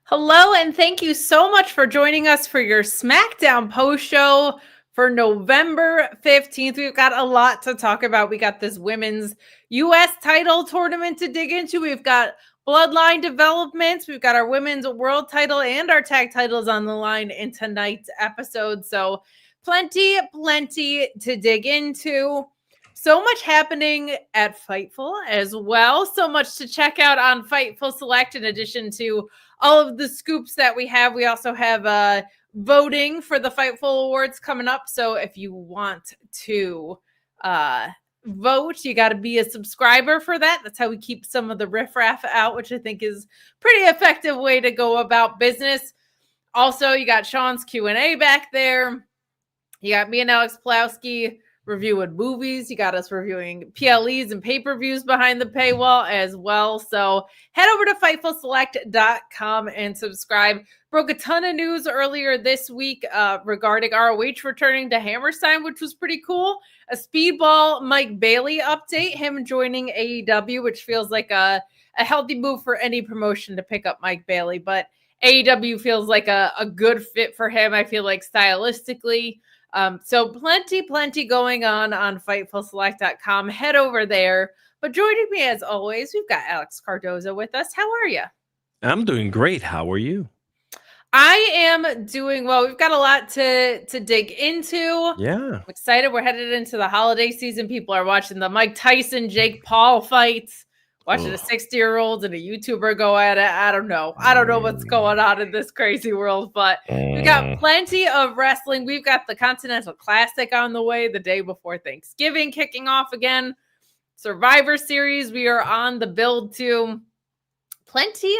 Hello, and thank you so much for joining us for your Smackdown post show for November 15th. We've got a lot to talk about. We got this women's U.S. title tournament to dig into. We've got Bloodline developments. We've got our women's world title and our tag titles on the line in tonight's episode. So plenty to dig into. So much happening at Fightful as well. So much to check out on Fightful Select in addition to all of the scoops that we have. We also have voting for the Fightful Awards coming up. So if you want to vote, you got to be a subscriber for that. That's how we keep some of the riffraff out, which I think is pretty effective way to go about business. Also, you got Sean's Q&A back there. You got me and Alex Plowski reviewing movies. You got us reviewing PLEs and pay-per-views behind the paywall as well. So head over to FightfulSelect.com and subscribe. Broke a ton of news earlier this week regarding ROH returning to Hammerstein, which was pretty cool. A Speedball Mike Bailey update, him joining AEW, which feels like a healthy move for any promotion to pick up Mike Bailey. But AEW feels like a good fit for him, I feel like, stylistically. So plenty going on FightfulSelect.com. Head over there. But joining me as always, we've got Alex Cardozo with us. How are you? I'm doing great. How are you? I am doing well. We've got a lot to dig into. Yeah. I'm excited. We're headed into the holiday season. People are watching the Mike Tyson, Jake Paul fights. Watching a 60-year-old and a YouTuber go at it. I don't know what's going on in this crazy world, but we got plenty of wrestling. We've got the Continental Classic on the way the day before Thanksgiving kicking off again. Survivor Series, we are on the build to. Plenty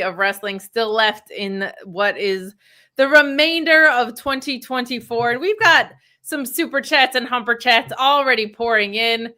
of wrestling still left in what is the remainder of 2024. And we've got some super chats and humper chats already pouring in.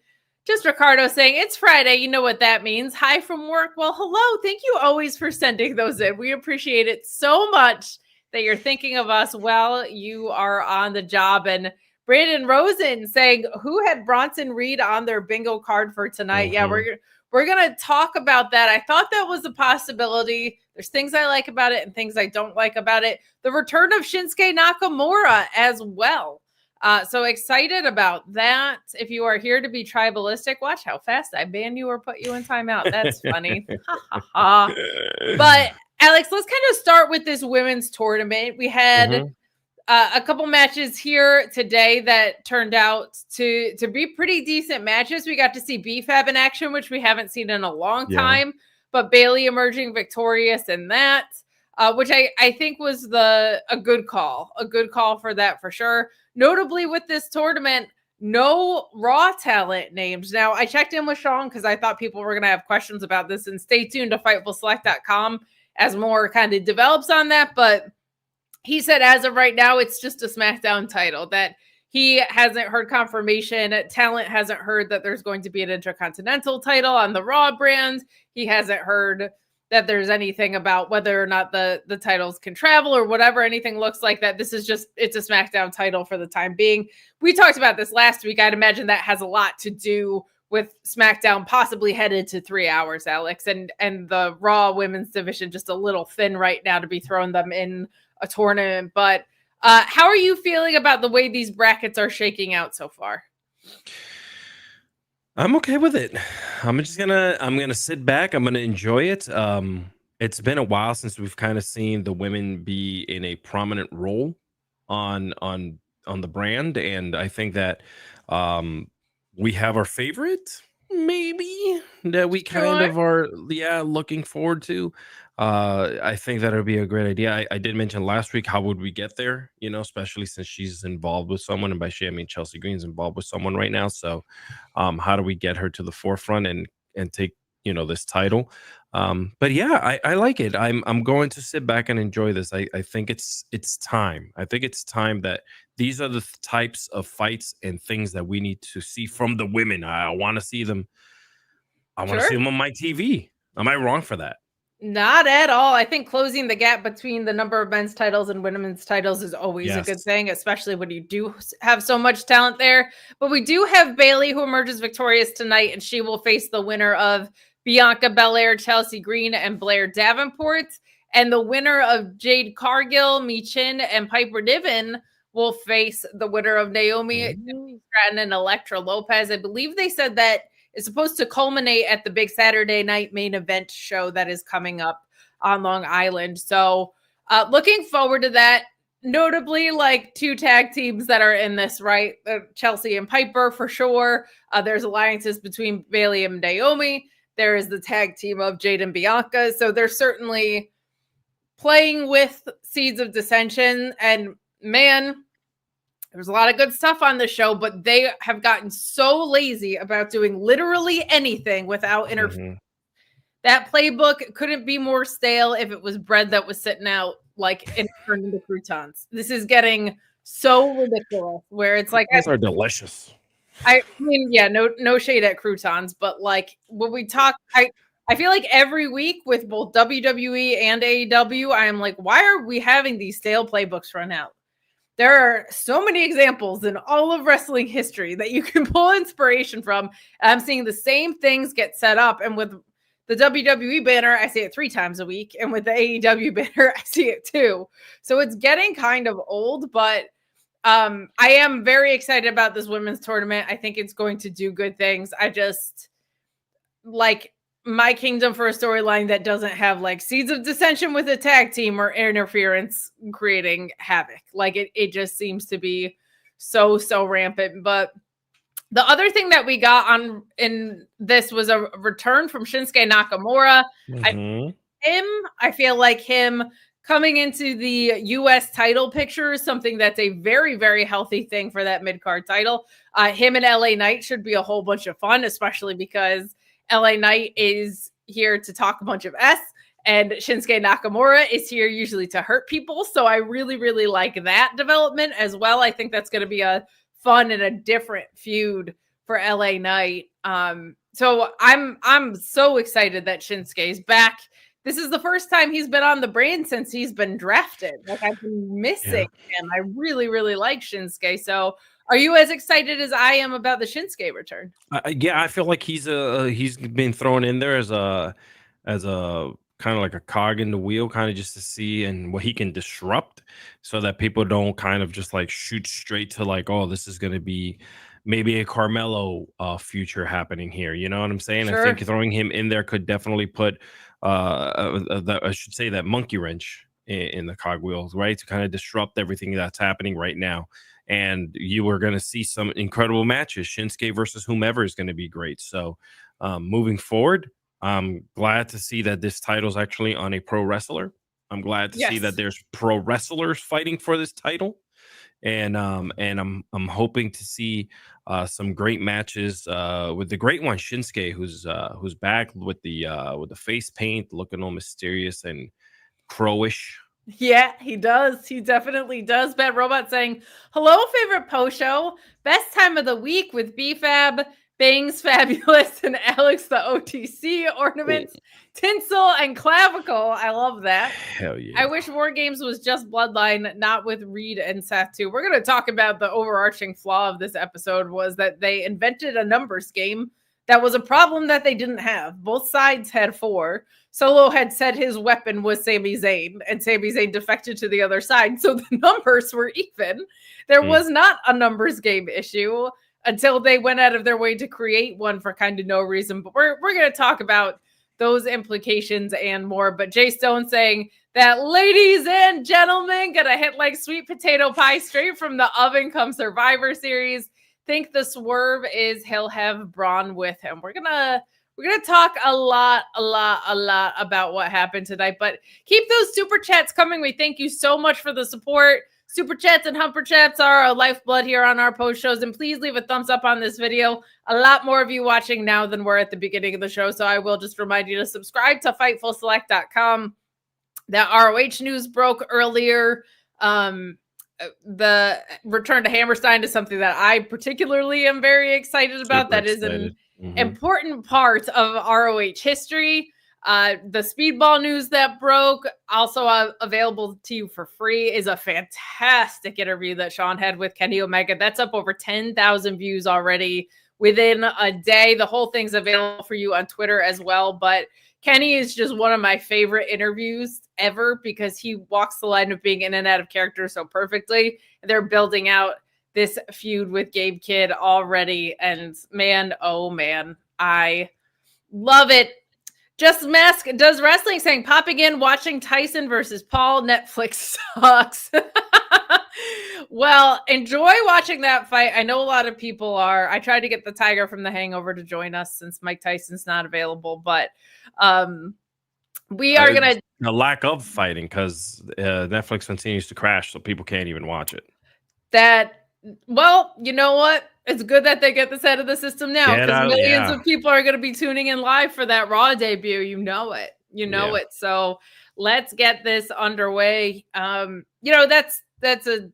Just Ricardo saying, it's Friday. You know what that means. Hi from work. Well, hello. Thank you always for sending those in. We appreciate it so much that you're thinking of us while you are on the job. And Brandon Rosen saying, who had Bronson Reed on their bingo card for tonight? Yeah, we're going to talk about that. I thought that was a possibility. There's things I like about it and things I don't like about it. The return of Shinsuke Nakamura as well. So excited about that. If you are here to be tribalistic, watch how fast I ban you or put you in timeout. That's funny. But Alex, let's kind of start with this women's tournament. We had a couple matches here today that turned out to be pretty decent matches. We got to see B-Fab in action, which we haven't seen in a long time, but Bailey emerging victorious in that, which I think was a good call for that for sure. Notably with this tournament, no Raw talent names. Now, I checked in with Sean because I thought people were going to have questions about this, and stay tuned to FightfulSelect.com as more kind of develops on that. But he said as of right now, it's just a SmackDown title, that he hasn't heard confirmation. Talent hasn't heard that there's going to be an Intercontinental title on the Raw brand. He hasn't heard that there's anything about whether or not the titles can travel or whatever anything looks like that. This is just, it's a SmackDown title for the time being. We talked about this last week. I'd imagine that has a lot to do with SmackDown possibly headed to 3 hours, Alex, and the Raw women's division just a little thin right now to be throwing them in a tournament. But how are you feeling about the way these brackets are shaking out so far? I'm okay with it. I'm gonna sit back. I'm gonna enjoy it. It's been a while since we've kind of seen the women be in a prominent role on the brand, and I think that we have our favorite, maybe, that we kind of are looking forward to. I think that would be a great idea. I did mention last week, how would we get there, especially since she's involved with someone, and by she I mean Chelsea Green's involved with someone right now. So how do we get her to the forefront and take this title? But yeah, I like it. I'm going to sit back and enjoy this. I think it's time. I think it's time that these are the types of fights and things that we need to see from the women. I want to see them. I want to see them on my TV. Am I wrong for that? Not at all. I think closing the gap between the number of men's titles and women's titles is always a good thing, especially when you do have so much talent there. But we do have Bailey, who emerges victorious tonight, and she will face the winner of Bianca Belair, Chelsea Green, and Blair Davenport. And the winner of Jade Cargill, Michin, and Piper Niven will face the winner of Naomi, Stratton, and Elektra Lopez. I believe they said that it's supposed to culminate at the big Saturday night main event show that is coming up on Long Island. So looking forward to that. Notably, like 2 tag teams that are in this, right? Chelsea and Piper for sure. There's alliances between Bayley and Naomi. There is the tag team of Jade and Bianca. So they're certainly playing with seeds of dissension. And man, there's a lot of good stuff on the show, but they have gotten so lazy about doing literally anything without interference. That playbook couldn't be more stale if it was bread that was sitting out like and turned into croutons. This is getting so ridiculous where it's like these are delicious. I mean, yeah, no shade at croutons, but like when we talk, I feel like every week with both WWE and AEW, I am like, why are we having these stale playbooks run out? There are so many examples in all of wrestling history that you can pull inspiration from. I'm seeing the same things get set up, and with the WWE banner, I see it 3 times a week. And with the AEW banner, I see it 2. So it's getting kind of old, but I am very excited about this women's tournament. I think it's going to do good things. I just like my kingdom for a storyline that doesn't have like seeds of dissension with a tag team or interference creating havoc. Like it just seems to be so rampant. But the other thing that we got on in this was a return from Shinsuke Nakamura. I feel like him coming into the U.S. title picture is something that's a very, very healthy thing for that mid-card title. Him and LA Knight should be a whole bunch of fun, especially because LA Knight is here to talk a bunch of S, and Shinsuke Nakamura is here usually to hurt people. So I really, really like that development as well. I think that's going to be a fun and a different feud for LA Knight. So I'm so excited that Shinsuke's back. This is the first time he's been on the brand since he's been drafted. Like I've been missing him. I really, really like Shinsuke. So are you as excited as I am about the Shinsuke return? Yeah, I feel like he's been thrown in there as a kind of like a cog in the wheel, kind of just to see and what he can disrupt, so that people don't kind of just like shoot straight to like, oh, this is going to be maybe a Carmelo future happening here. You know what I'm saying? Sure. I think throwing him in there could definitely put I should say that monkey wrench in the cogwheels, right, to kind of disrupt everything that's happening right now. And you are going to see some incredible matches. Shinsuke versus whomever is going to be great. So moving forward, I'm glad to see that this title is actually on a pro wrestler. I'm glad to see that there's pro wrestlers fighting for this title. And I'm hoping to see some great matches with the great one Shinsuke, who's back with the face paint, looking all mysterious and crowish. Yeah, he does. He definitely does. Bad Robot saying, hello, favorite post show. Best time of the week with B-Fab, Bangs Fabulous, and Alex the OTC ornaments, tinsel, and clavicle. I love that. Hell yeah. I wish War Games was just Bloodline, not with Reed and Seth too. We're going to talk about the overarching flaw of this episode was that they invented a numbers game that was a problem that they didn't have. Both sides had 4. Solo had said his weapon was Sami Zayn, and Sami Zayn defected to the other side, so the numbers were even. There was not a numbers game issue until they went out of their way to create one for kind of no reason. But we're going to talk about those implications and more. But Jay Stone saying that, ladies and gentlemen, gonna hit like sweet potato pie straight from the oven come Survivor Series. Think the swerve is he'll have Braun with him. We're gonna talk a lot about what happened tonight, but keep those super chats coming. We thank you so much for the support. Super chats and humper chats are our lifeblood here on our post shows, and please leave a thumbs up on this video. A lot more of you watching now than were at the beginning of the show, so I will just remind you to subscribe to FightfulSelect.com. That ROH news broke earlier. The return to Hammerstein is something that I particularly am very excited about. That is an important part of ROH history. The Speedball news that broke, also available to you for free, is a fantastic interview that Sean had with Kenny Omega. That's up over 10,000 views already within a day. The whole thing's available for you on Twitter as well. But Kenny is just one of my favorite interviews ever because he walks the line of being in and out of character so perfectly. They're building out this feud with Gabe Kidd already. And man, oh man, I love it. Just Mask does wrestling saying popping in, watching Tyson versus Paul. Netflix sucks. Well, enjoy watching that fight. I know a lot of people are. I tried to get the Tiger from The Hangover to join us since Mike Tyson's not available, but we are going to. A lack of fighting because Netflix continues to crash, so people can't even watch it. Well, you know what? It's good that they get this out of the system now because millions of people are going to be tuning in live for that Raw debut. You know it. It. So let's get this underway. That's a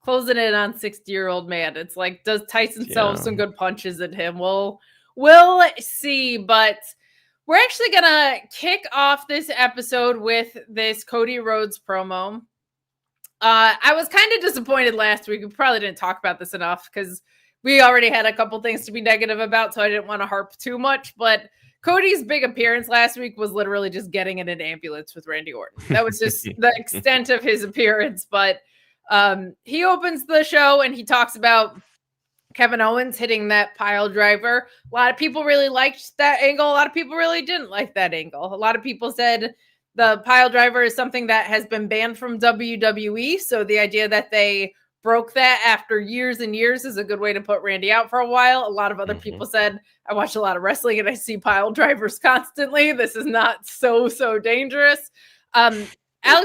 closing in on 60-year-old man. It's like, does Tyson sell some good punches at him? We'll see. But we're actually going to kick off this episode with this Cody Rhodes promo. I was kind of disappointed last week. We probably didn't talk about this enough because we already had a couple things to be negative about, so I didn't want to harp too much. But Cody's big appearance last week was literally just getting in an ambulance with Randy Orton. That was just the extent of his appearance. But he opens the show and he talks about Kevin Owens hitting that pile driver. A lot of people really liked that angle. A lot of people really didn't like that angle. A lot of people said the pile driver is something that has been banned from WWE. So the idea that they broke that after years and years is a good way to put Randy out for a while. A lot of other people said, I watch a lot of wrestling and I see pile drivers constantly. This is not so dangerous. Alex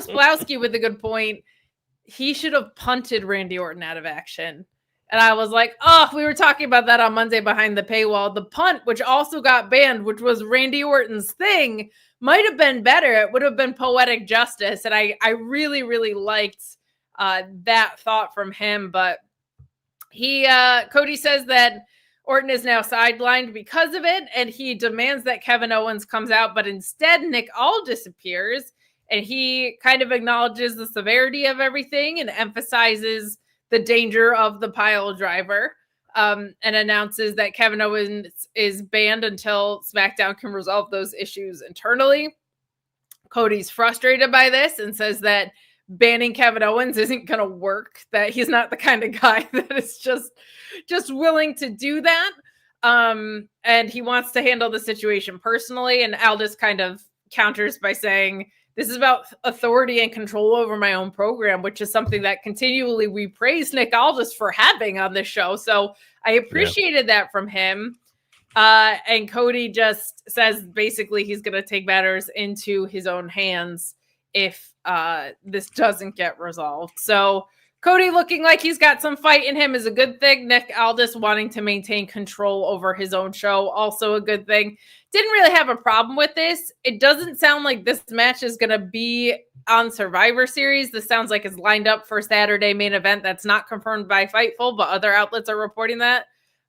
Blowski with a good point. He should have punted Randy Orton out of action. And I was like, we were talking about that on Monday behind the paywall. The punt, which also got banned, which was Randy Orton's thing, might have been better. It would have been poetic justice. And I really, really liked that thought from him. But Cody says that Orton is now sidelined because of it. And he demands that Kevin Owens comes out. But instead, Nick Aldis appears. And he kind of acknowledges the severity of everything and emphasizes the danger of the pile driver, and announces that Kevin Owens is banned until SmackDown can resolve those issues internally. Cody's frustrated by this and says that banning Kevin Owens isn't going to work, that he's not the kind of guy that is just willing to do that. And he wants to handle the situation personally. And Aldis kind of counters by saying, this is about authority and control over my own program, which is something that continually we praise Nick Aldis for having on this show. So I appreciated that from him. And Cody just says basically he's going to take matters into his own hands if this doesn't get resolved. So Cody looking like he's got some fight in him is a good thing. Nick Aldis wanting to maintain control over his own show, also a good thing. Didn't really have a problem with this. It doesn't sound like this match is going to be on Survivor Series. This sounds like it's lined up for Saturday main event. That's not confirmed by Fightful, but other outlets are reporting that.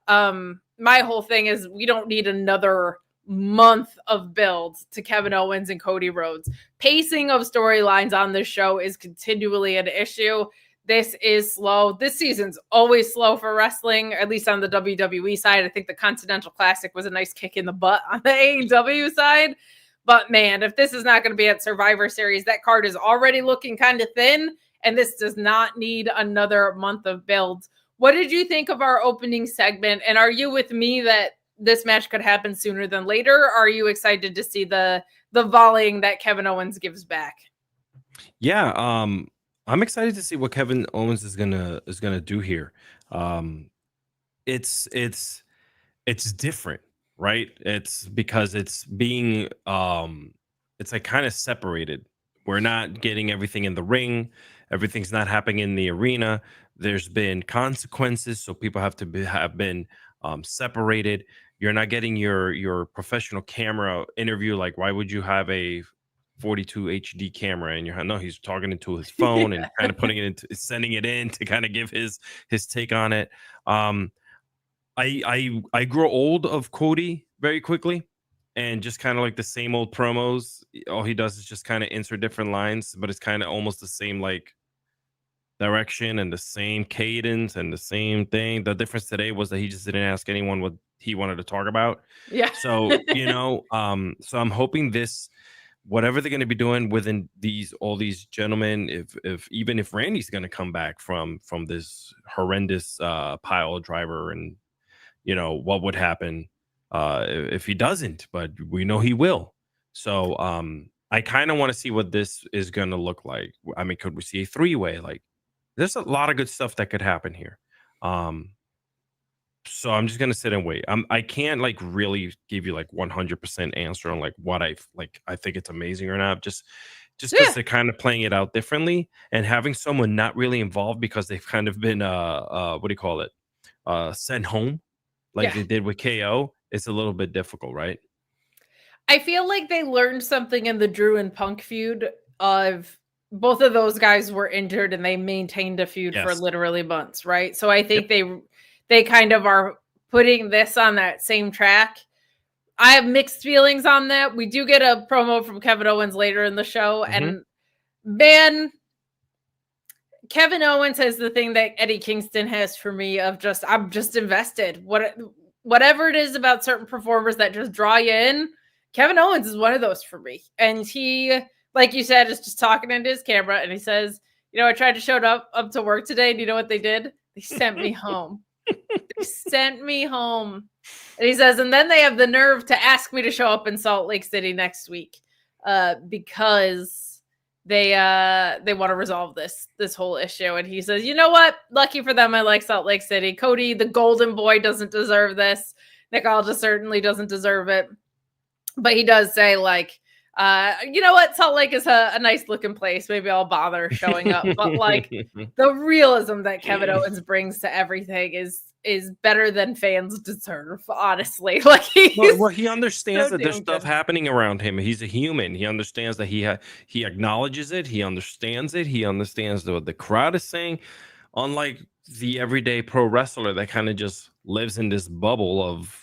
My whole thing is we don't need another month of build to Kevin Owens and Cody Rhodes. Pacing of storylines on this show is continually an issue. This is slow. This season's always slow for wrestling, at least on the WWE side. I think the Continental Classic was a nice kick in the butt on the AEW side. But man, if this is not going to be at Survivor Series, that card is already looking kind of thin, and this does not need another month of build. What did you think of our opening segment? And are you with me that this match could happen sooner than later? Or are you excited to see the volleying that Kevin Owens gives back? Yeah, I'm excited to see what Kevin Owens is gonna do here. It's different, right? It's because it's being it's like kind of separated. We're not getting everything in the ring. Everything's not happening in the arena. There's been consequences, so people have been separated. You're not getting your professional camera interview. Like, why would you have a 42 HD camera in your hand? No, he's talking into his phone and kind of putting it into, sending it in to kind of give his take on it. I grow old of Cody very quickly, and just kind of like the same old promos. All he does is just kind of insert different lines, but it's kind of almost the same, like direction and the same cadence and the same thing. The difference today was that he just didn't ask anyone what he wanted to talk about. Yeah. So, so I'm hoping this, whatever they're going to be doing within all these gentlemen, if even if Randy's going to come back from this horrendous pile driver, and what would happen if he doesn't, but we know he will. So I kind of want to see what this is going to look like. I mean, could we see a 3-way? Like, there's a lot of good stuff that could happen here. So I'm just gonna sit and wait. I can't like really give you like 100% answer on like what I think it's amazing or not. Just because they're kind of playing it out differently, and having someone not really involved because they've kind of been what do you call it, sent home like they did with KO. It's a little bit difficult, right? I feel like they learned something in the Drew and Punk feud of both of those guys were injured and they maintained a feud for literally months, right? So I think they kind of are putting this on that same track. I have mixed feelings on that. We do get a promo from Kevin Owens later in the show, and man, Kevin Owens has the thing that Eddie Kingston has for me of just, I'm just invested. Whatever it is about certain performers that just draw you in, Kevin Owens is one of those for me. And he, like you said, is just talking into his camera, and he says, I tried to show up to work today, and you know what they did? They sent me home. They sent me home. And he says, and then they have the nerve to ask me to show up in Salt Lake City next week because they want to resolve this whole issue. And he says, you know what? Lucky for them, I like Salt Lake City. Cody, the golden boy, doesn't deserve this. Nick Aldis certainly doesn't deserve it. But he does say, like, you know what? Salt Lake is a nice looking place. Maybe I'll bother showing up. But like the realism that Kevin Owens brings to everything is better than fans deserve, honestly. Like he understands that there's stuff happening around him. He's a human. He understands that he acknowledges it. He understands it. He understands what the crowd is saying. Unlike the everyday pro wrestler that kind of just lives in this bubble of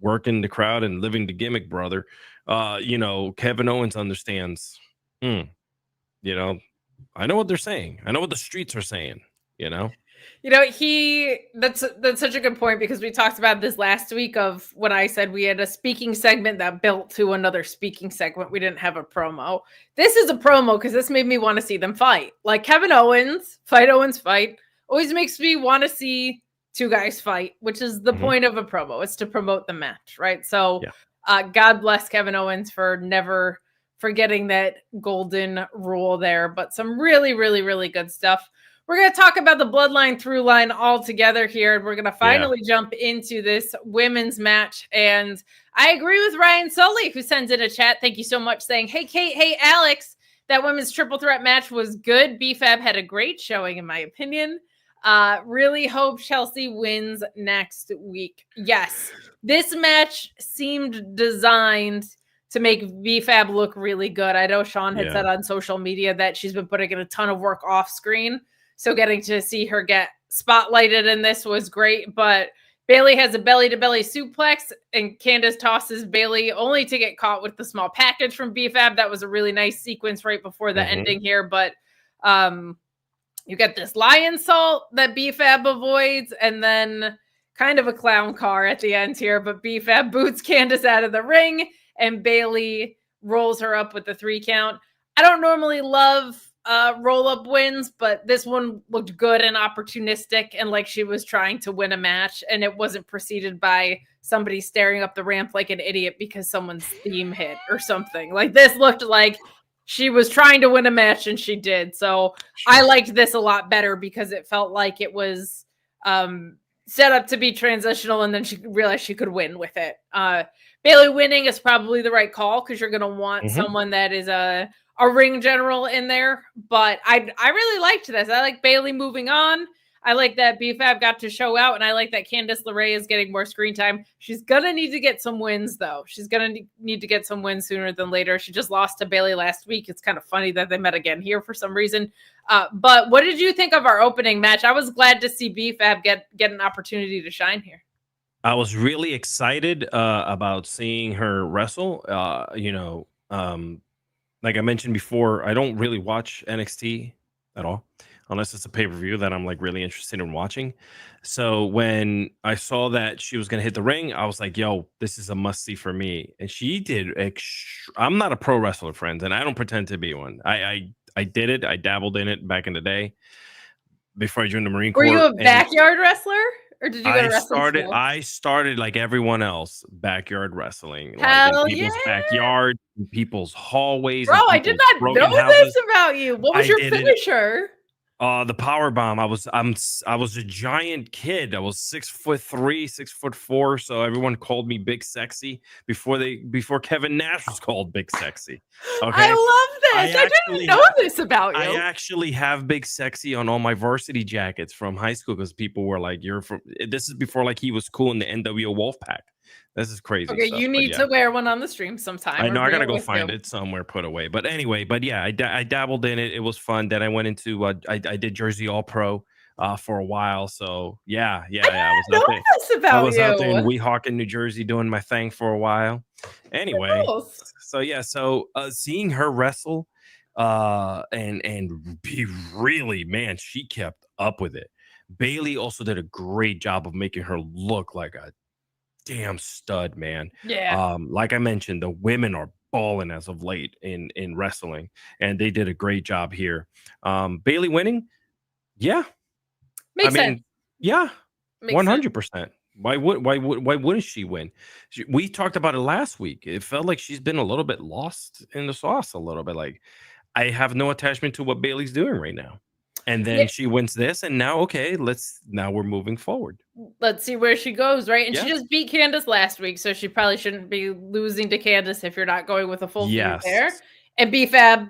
working the crowd and living the gimmick, brother. Kevin Owens understands. I know what they're saying. I know what the streets are saying. That's such a good point, because we talked about this last week of when I said we had a speaking segment that built to another speaking segment. We didn't have a promo. This is a promo because this made me want to see them fight. Like Kevin Owens fight always makes me want to see two guys fight, which is the point of a promo. It's to promote the match, right? So God bless Kevin Owens for never forgetting that golden rule there, but some really, really, really good stuff. We're going to talk about the Bloodline through line all together here, and we're going to finally jump into this women's match. And I agree with Ryan Sully, who sends in a chat. Thank you so much, saying, hey, Kate, hey, Alex, that women's triple threat match was good. B-Fab had a great showing, in my opinion. Really hope Chelsea wins next week. Yes, this match seemed designed to make B-Fab look really good. I know Sean had said on social media that she's been putting in a ton of work off screen. So getting to see her get spotlighted in this was great. But Bayley has a belly-to-belly suplex, and Candice tosses Bayley only to get caught with the small package from B-Fab. That was a really nice sequence right before the ending here. But you get this lion salt that B-Fab avoids, and then kind of a clown car at the end here. But B-Fab boots Candice out of the ring, and Bayley rolls her up with the 3 count. I don't normally love roll-up wins, but this one looked good and opportunistic and like she was trying to win a match, and it wasn't preceded by somebody staring up the ramp like an idiot because someone's theme hit or something. Like this looked like she was trying to win a match, and she did. So I liked this a lot better because it felt like it was set up to be transitional, and then she realized she could win with it. Bayley winning is probably the right call because you're going to want someone that is a ring general in there. But I really liked this. I like Bayley moving on. I like that B-Fab got to show out, and I like that Candice LeRae is getting more screen time. She's going to need to get some wins, though. She's going to need to get some wins sooner than later. She just lost to Bayley last week. It's kind of funny that they met again here for some reason. But what did you think of our opening match? I was glad to see B-Fab get an opportunity to shine here. I was really excited about seeing her wrestle. Like I mentioned before, I don't really watch NXT at all. unless it's a pay-per-view that I'm like really interested in watching. So when I saw that she was gonna hit the ring, I was like, yo, this is a must-see for me. And she did I'm not a pro wrestler, friends, and I don't pretend to be one. I did it, I dabbled in it back in the day before I joined the Marine Were you Corps. a backyard wrestler? Or did you go to wrestling school? I started like everyone else, backyard wrestling, like in Hell people's yeah. backyards, in people's hallways. Bro, I did not know this about you. What was your finisher? The power bomb. I was a giant kid. I was 6'3", 6'4". So everyone called me Big Sexy before Kevin Nash was called Big Sexy. Okay, I love this. I didn't know this about you. I actually have Big Sexy on all my varsity jackets from high school because people were like, "You're from." This is before like he was cool in the NWO Wolfpack. This is crazy. Okay, stuff, you need to wear one on the stream sometime. I know I gotta go find it somewhere put away. But anyway, I dabbled in it. It was fun. Then I went into I did Jersey All Pro for a while. So yeah. I was out there in Weehawken, New Jersey, doing my thing for a while. Anyway, so seeing her wrestle and be really, man, she kept up with it. Bailey also did a great job of making her look like a damn stud, man. Yeah. Like I mentioned, the women are balling as of late in wrestling, and they did a great job here. Bailey winning, yeah, makes sense. Yeah, 100%. Why wouldn't she win? We talked about it last week. It felt like she's been a little bit lost in the sauce, a little bit. Like I have no attachment to what Bailey's doing right now. And then she wins this, and now we're moving forward. Let's see where she goes, right? And she just beat Candice last week, so she probably shouldn't be losing to Candice if you're not going with a full feud there. And B-Fab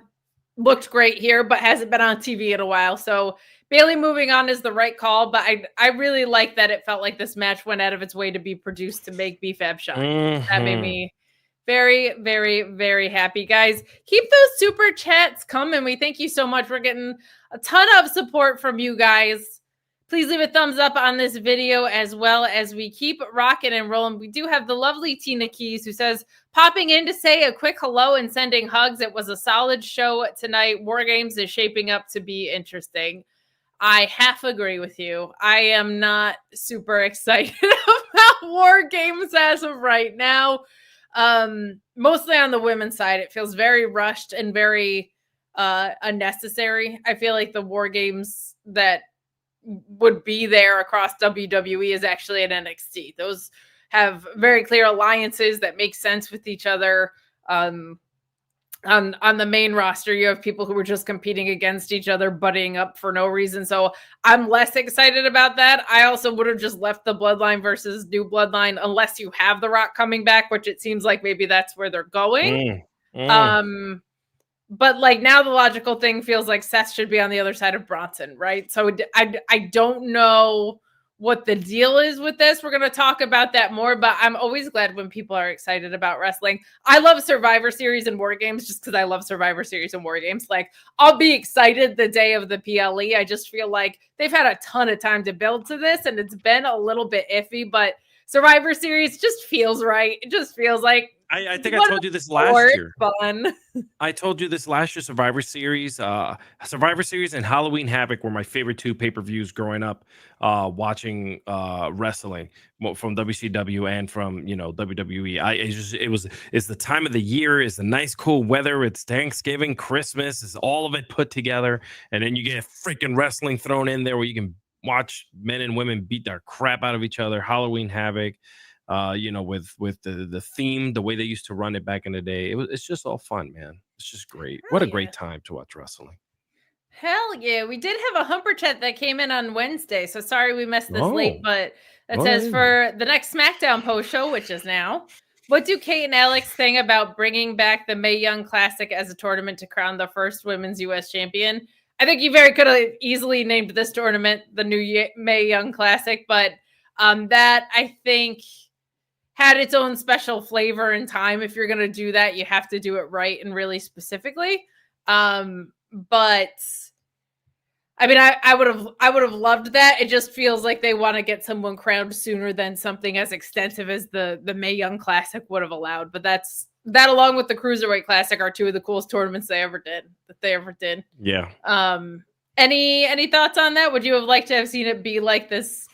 looked great here, but hasn't been on TV in a while. So Bailey moving on is the right call, but I really like that it felt like this match went out of its way to be produced to make B-Fab shine. Mm-hmm. That made me very, very, very happy. Guys, keep those super chats coming. We thank you so much. We're getting a ton of support from you guys. Please leave a thumbs up on this video as well as we keep rocking and rolling. We do have the lovely Tina Keys who says, popping in to say a quick hello and sending hugs. It was a solid show tonight. War Games is shaping up to be interesting. I half agree with you. I am not super excited about War Games as of right now. Mostly on the women's side, it feels very rushed and very unnecessary. I feel like the War Games that would be there across WWE is actually in NXT. Those have very clear alliances that make sense with each other. On the main roster, you have people who were just competing against each other, buddying up for no reason. So I'm less excited about that. I also would have just left the Bloodline versus New Bloodline unless you have The Rock coming back, which it seems like maybe that's where they're going. But like now the logical thing feels like Seth should be on the other side of Bronson, right? So I don't know what the deal is with this. We're going to talk about that more, but I'm always glad when people are excited about wrestling. I love Survivor Series and War Games just because I love Survivor Series and War Games. Like I'll be excited the day of the PLE. I just feel like they've had a ton of time to build to this and it's been a little bit iffy, but Survivor Series just feels right. It just feels like I think I told you this last year. Fun. I told you this last year. Survivor Series and Halloween Havoc were my favorite two pay-per-views growing up, watching wrestling from WCW and from WWE. It's the time of the year. It's the nice cool weather. It's Thanksgiving, Christmas. It's all of it put together, and then you get freaking wrestling thrown in there where you can watch men and women beat their crap out of each other. Halloween Havoc. With the theme, the way they used to run it back in the day, it's just all fun, man. It's just great. What a great time to watch wrestling. Hell yeah. We did have a Humper chat that came in on Wednesday, so sorry we missed this late, but it says for the next Smackdown post show, which is now, what do Kate and Alex think about bringing back the Mae Young Classic as a tournament to crown the first women's U.S. champion? I think you could have easily named this tournament the new Mae Young Classic, but that I think had its own special flavor and time. If you're going to do that, you have to do it right and really specifically. But I mean, I would have loved that. It just feels like they want to get someone crowned sooner than something as extensive as the Mae Young Classic would have allowed. But that along with the Cruiserweight Classic are two of the coolest tournaments they ever did. Yeah. Any thoughts on that? Would you have liked to have seen it be like this,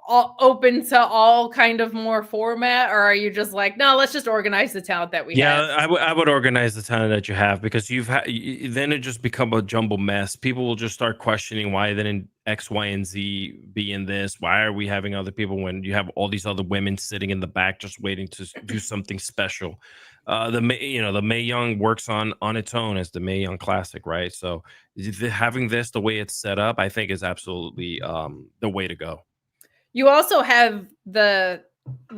all open to all kind of more format, or are you just like, no, let's just organize the talent that we have? I would organize the talent that you have, because then it just become a jumble mess. People will just start questioning, why didn't X, Y, and Z be in this? Why are we having other people when you have all these other women sitting in the back just waiting to do something special? The Mae Young works on its own as the Mae Young Classic, right? So having this the way it's set up, I think is absolutely the way to go. You also have the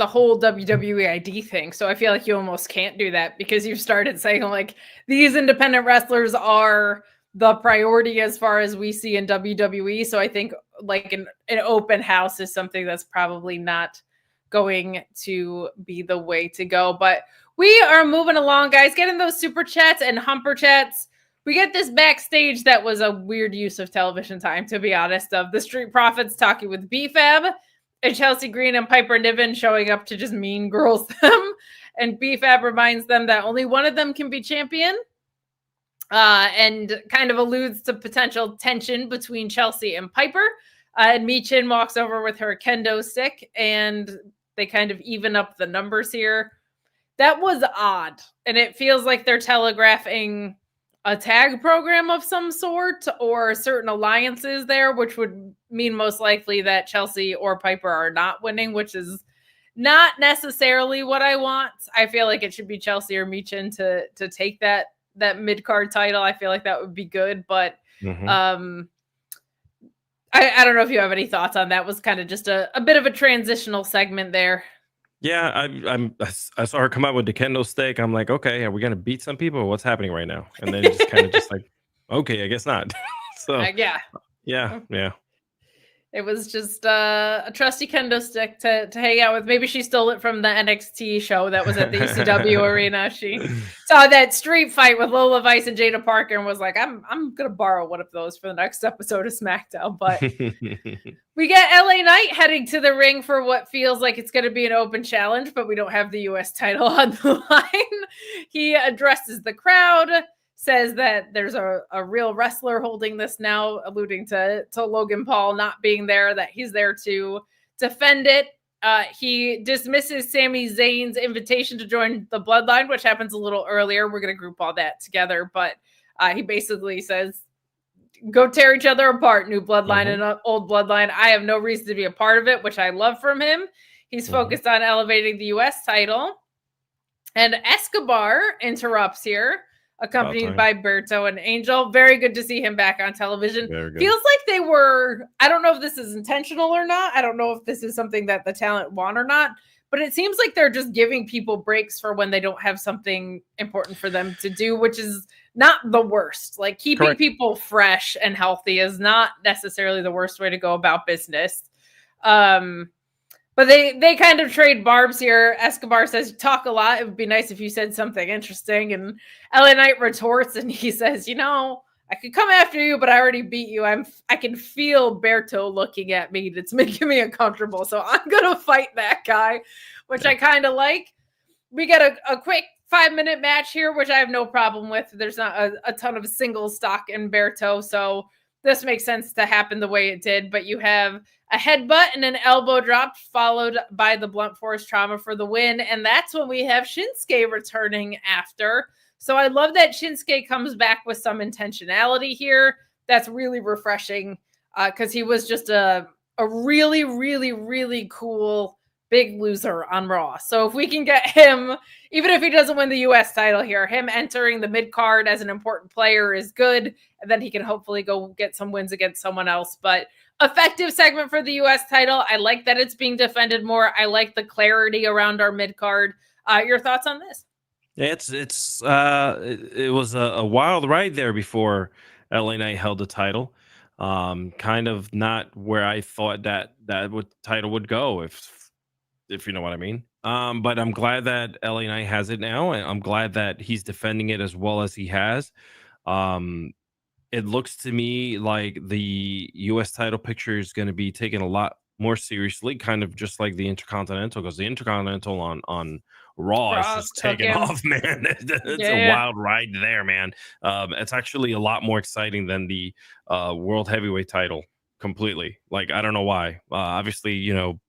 whole WWE ID thing. So I feel like you almost can't do that, because you've started saying like these independent wrestlers are the priority as far as we see in WWE. So I think like an open house is something that's probably not going to be the way to go. But we are moving along, guys, getting those super chats and humper chats. We get this backstage that was a weird use of television time, to be honest, of the Street Profits talking with B-Fab and Chelsea Green and Piper Niven showing up to just mean girls them. And B-Fab reminds them that only one of them can be champion, and kind of alludes to potential tension between Chelsea and Piper. And Michin walks over with her kendo stick, and they kind of even up the numbers here. That was odd. And it feels like they're telegraphing a tag program of some sort or certain alliances there, which would mean most likely that Chelsea or Piper are not winning, which is not necessarily what I want. I feel like it should be Chelsea or Michin to take that mid-card title. I feel like that would be good, but I don't know if you have any thoughts on that. It was kind of just a bit of a transitional segment there. Yeah, I saw her come out with the kendo stick. I'm like, okay, are we gonna beat some people? What's happening right now? And then just kind of just like, okay, I guess not. So yeah. It was just a trusty kendo stick to hang out with. Maybe she stole it from the NXT show that was at the ECW arena. She saw that street fight with Lola Vice and Jada Parker and was like, I'm going to borrow one of those for the next episode of SmackDown. But we get LA Knight heading to the ring for what feels like it's going to be an open challenge, but we don't have the US title on the line. He addresses the crowd, says that there's a real wrestler holding this now, alluding to Logan Paul not being there, that he's there to defend it. He dismisses Sami Zayn's invitation to join the Bloodline, which happens a little earlier. We're going to group all that together, but he basically says, go tear each other apart, new Bloodline and old Bloodline. I have no reason to be a part of it, which I love from him. He's focused on elevating the US title. And Escobar interrupts here, accompanied by Berto and Angel. Very good to see him back on television. Feels like they were, I don't know if this is intentional or not. I don't know if this is something that the talent want or not, but it seems like they're just giving people breaks for when they don't have something important for them to do, which is not the worst. Like keeping people fresh and healthy is not necessarily the worst way to go about business. But they kind of trade barbs here. Escobar says, talk a lot. It would be nice if you said something interesting. And LA Knight retorts and he says, I could come after you, but I already beat you. I can feel Berto looking at me. It's making me uncomfortable. So I'm going to fight that guy, which I kind of like. We get a quick 5-minute match here, which I have no problem with. There's not a ton of single stock in Berto. So this makes sense to happen the way it did. But you have a headbutt and an elbow drop followed by the blunt force trauma for the win. And that's when we have Shinsuke returning after. So I love that Shinsuke comes back with some intentionality here. That's really refreshing because he was just a really, really, really cool big loser on Raw. So if we can get him, even if he doesn't win the US title here, him entering the mid-card as an important player is good. And then he can hopefully go get some wins against someone else. But effective segment for the US title. I like that it's being defended more. I like the clarity around our mid-card. Your thoughts on this? Yeah, it was a wild ride there before LA Knight held the title. Kind of not where I thought that title would go, if you know what I mean. But I'm glad that LA Knight has it now, and I'm glad that he's defending it as well as he has. It looks to me like the US title picture is going to be taken a lot more seriously, kind of just like the Intercontinental, because the Intercontinental on Raw is Raw's just taking cooking. off, man. It's a Yeah. wild ride there, man. It's actually a lot more exciting than the World Heavyweight title completely. Like, I don't know why. Obviously, you know,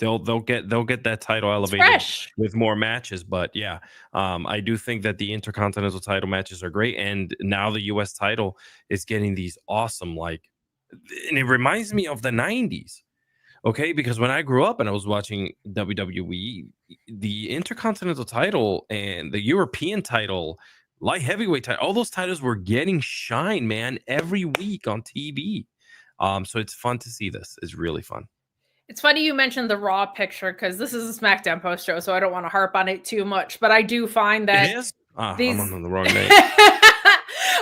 they'll get that title It's elevated fresh. with more matches, but yeah, I do think that the Intercontinental title matches are great, and now the US title is getting these awesome, like, and it reminds me of the 90s. Okay, because when I grew up and I was watching WWE, the Intercontinental title and the European title, light heavyweight title, all those titles were getting shine, man, every week on TV. So it's fun to see this. It's really fun. It's funny you mentioned the Raw picture because this is a SmackDown post show, so I don't want to harp on it too much. But I do find that It is? these. I'm on the wrong day.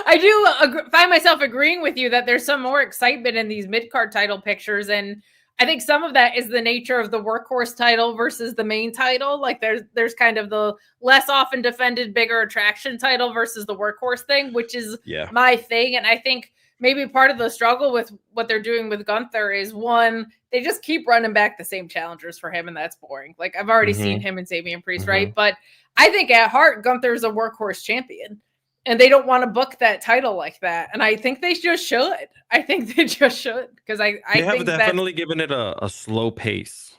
I do find myself agreeing with you that there's some more excitement in these mid-card title pictures, and I think some of that is the nature of the workhorse title versus the main title. Like there's kind of the less often defended, bigger attraction title versus the workhorse thing, which is my thing. And I think maybe part of the struggle with what they're doing with Gunther is, one, they just keep running back the same challengers for him, and that's boring. Like, I've already seen him and Damian Priest, right? But I think at heart, Gunther's a workhorse champion, and they don't want to book that title like that. And I think they just should. I think they just should, because I have think definitely given it a slow pace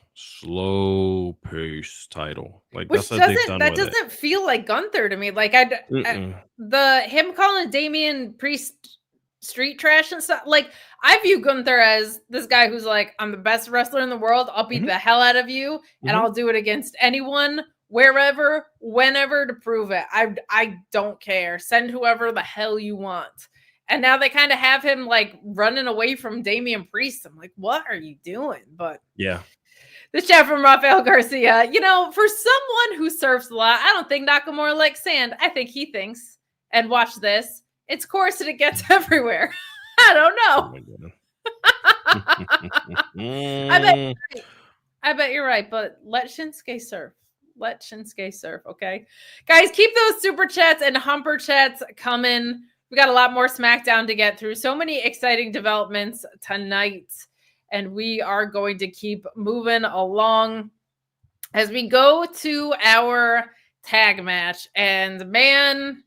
title. Like, which that's what they've done with doesn't feel like Gunther to me. Like him calling Damian Priest street trash and stuff. Like, I view Gunther as this guy who's like, I'm the best wrestler in the world. I'll beat the hell out of you, and I'll do it against anyone, wherever, whenever, to prove it. I don't care. Send whoever the hell you want. And now they kind of have him like running away from Damian Priest. I'm like, what are you doing? But yeah. This chat from Rafael Garcia. You know, for someone who surfs a lot, I don't think Nakamura likes sand. I think he thinks, and watch this, it's coarse and it gets everywhere. I don't know. I bet you're right, but let Shinsuke surf. Let Shinsuke surf, okay? Guys, keep those super chats and humper chats coming. We got a lot more SmackDown to get through. So many exciting developments tonight, and we are going to keep moving along as we go to our tag match. And man,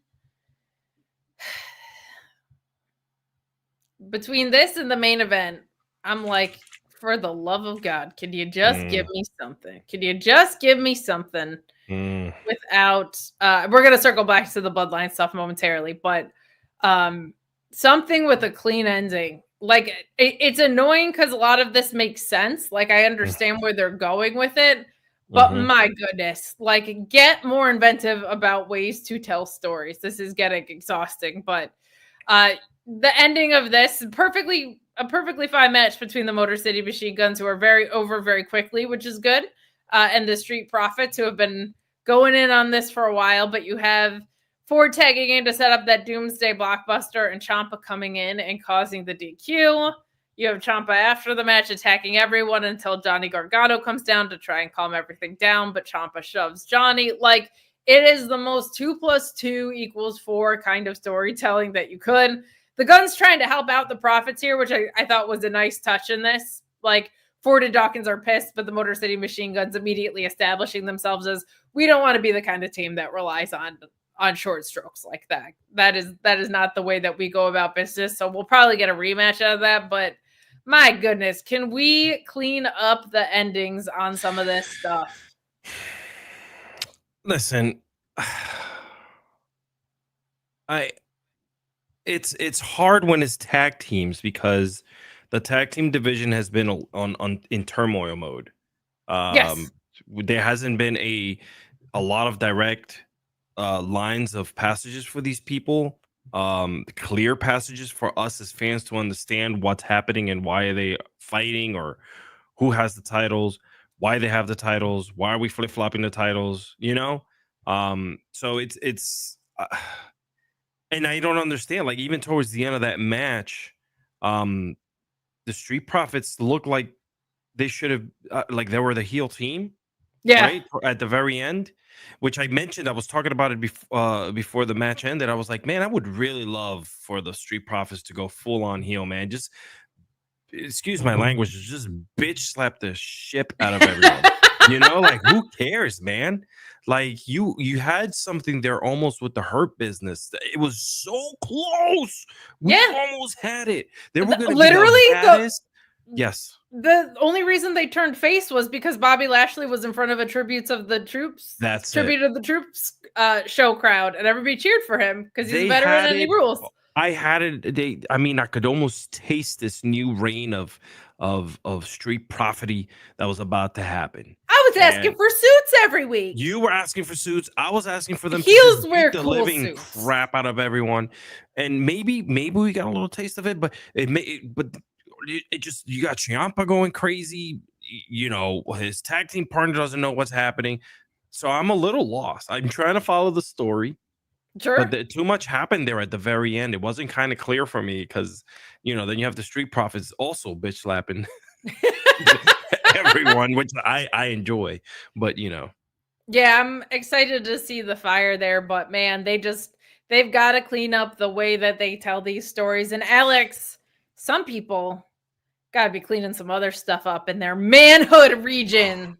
between this and the main event, I'm like, for the love of God, can you just give me something? Can you just give me something without we're gonna circle back to the Bloodline stuff momentarily, but something with a clean ending. Like, it's annoying because a lot of this makes sense. Like, I understand where they're going with it, but my goodness, like, get more inventive about ways to tell stories. This is getting exhausting, but the ending of this, a perfectly fine match between the Motor City Machine Guns, who are very over very quickly, which is good, and the Street Profits, who have been going in on this for a while. But you have Ford tagging in to set up that Doomsday Blockbuster, and Ciampa coming in and causing the DQ. You have Ciampa after the match attacking everyone until Johnny Gargano comes down to try and calm everything down, but Ciampa shoves Johnny. Like, it is the most 2 + 2 = 4 kind of storytelling that you could. The Guns trying to help out the Profits here, which I thought was a nice touch in this. Like, Ford and Dawkins are pissed, but the Motor City Machine Guns immediately establishing themselves as, we don't want to be the kind of team that relies on short strokes like that. That is not the way that we go about business. So we'll probably get a rematch out of that. But my goodness, can we clean up the endings on some of this stuff? Listen, it's hard when it's tag teams because the tag team division has been in turmoil mode. Yes. There hasn't been a lot of direct lines of passages for these people, clear passages for us as fans to understand what's happening and why are they fighting, or who has the titles, why they have the titles, why are we flip-flopping the titles, you know? So it's and I don't understand, like, even towards the end of that match, the Street Profits look like they should have like they were the heel team, right, at the very end, which I mentioned. I was talking about it before the match ended. I was like, man, I would really love for the Street Profits to go full on heel, man. Just excuse my language, just bitch slap the shit out of everyone. You know, like who cares, man? Like you had something there almost with the Hurt Business. It was so close. We almost had it. They were going to literally be the baddest. Yes. The only reason they turned face was because Bobby Lashley was in front of a tribute of the troops. That's tribute of the troops show crowd, and everybody cheered for him because he's better at any rules. I had it. I could almost taste this new reign of street profity that was about to happen. I was asking for suits every week. You were asking for suits. I was asking for them heels to wear beat the cool living suits. crap out of everyone. And maybe we got a little taste of it, but it just, you got Ciampa going crazy. You know, his tag team partner doesn't know what's happening. So I'm a little lost. I'm trying to follow the story. Sure. But too much happened there at the very end. It wasn't kind of clear for me because, you know, then you have the Street Profits also bitch slapping everyone, which I enjoy. But, you know. Yeah, I'm excited to see the fire there. But, man, they've got to clean up the way that they tell these stories. And, Alex, some people got to be cleaning some other stuff up in their manhood region.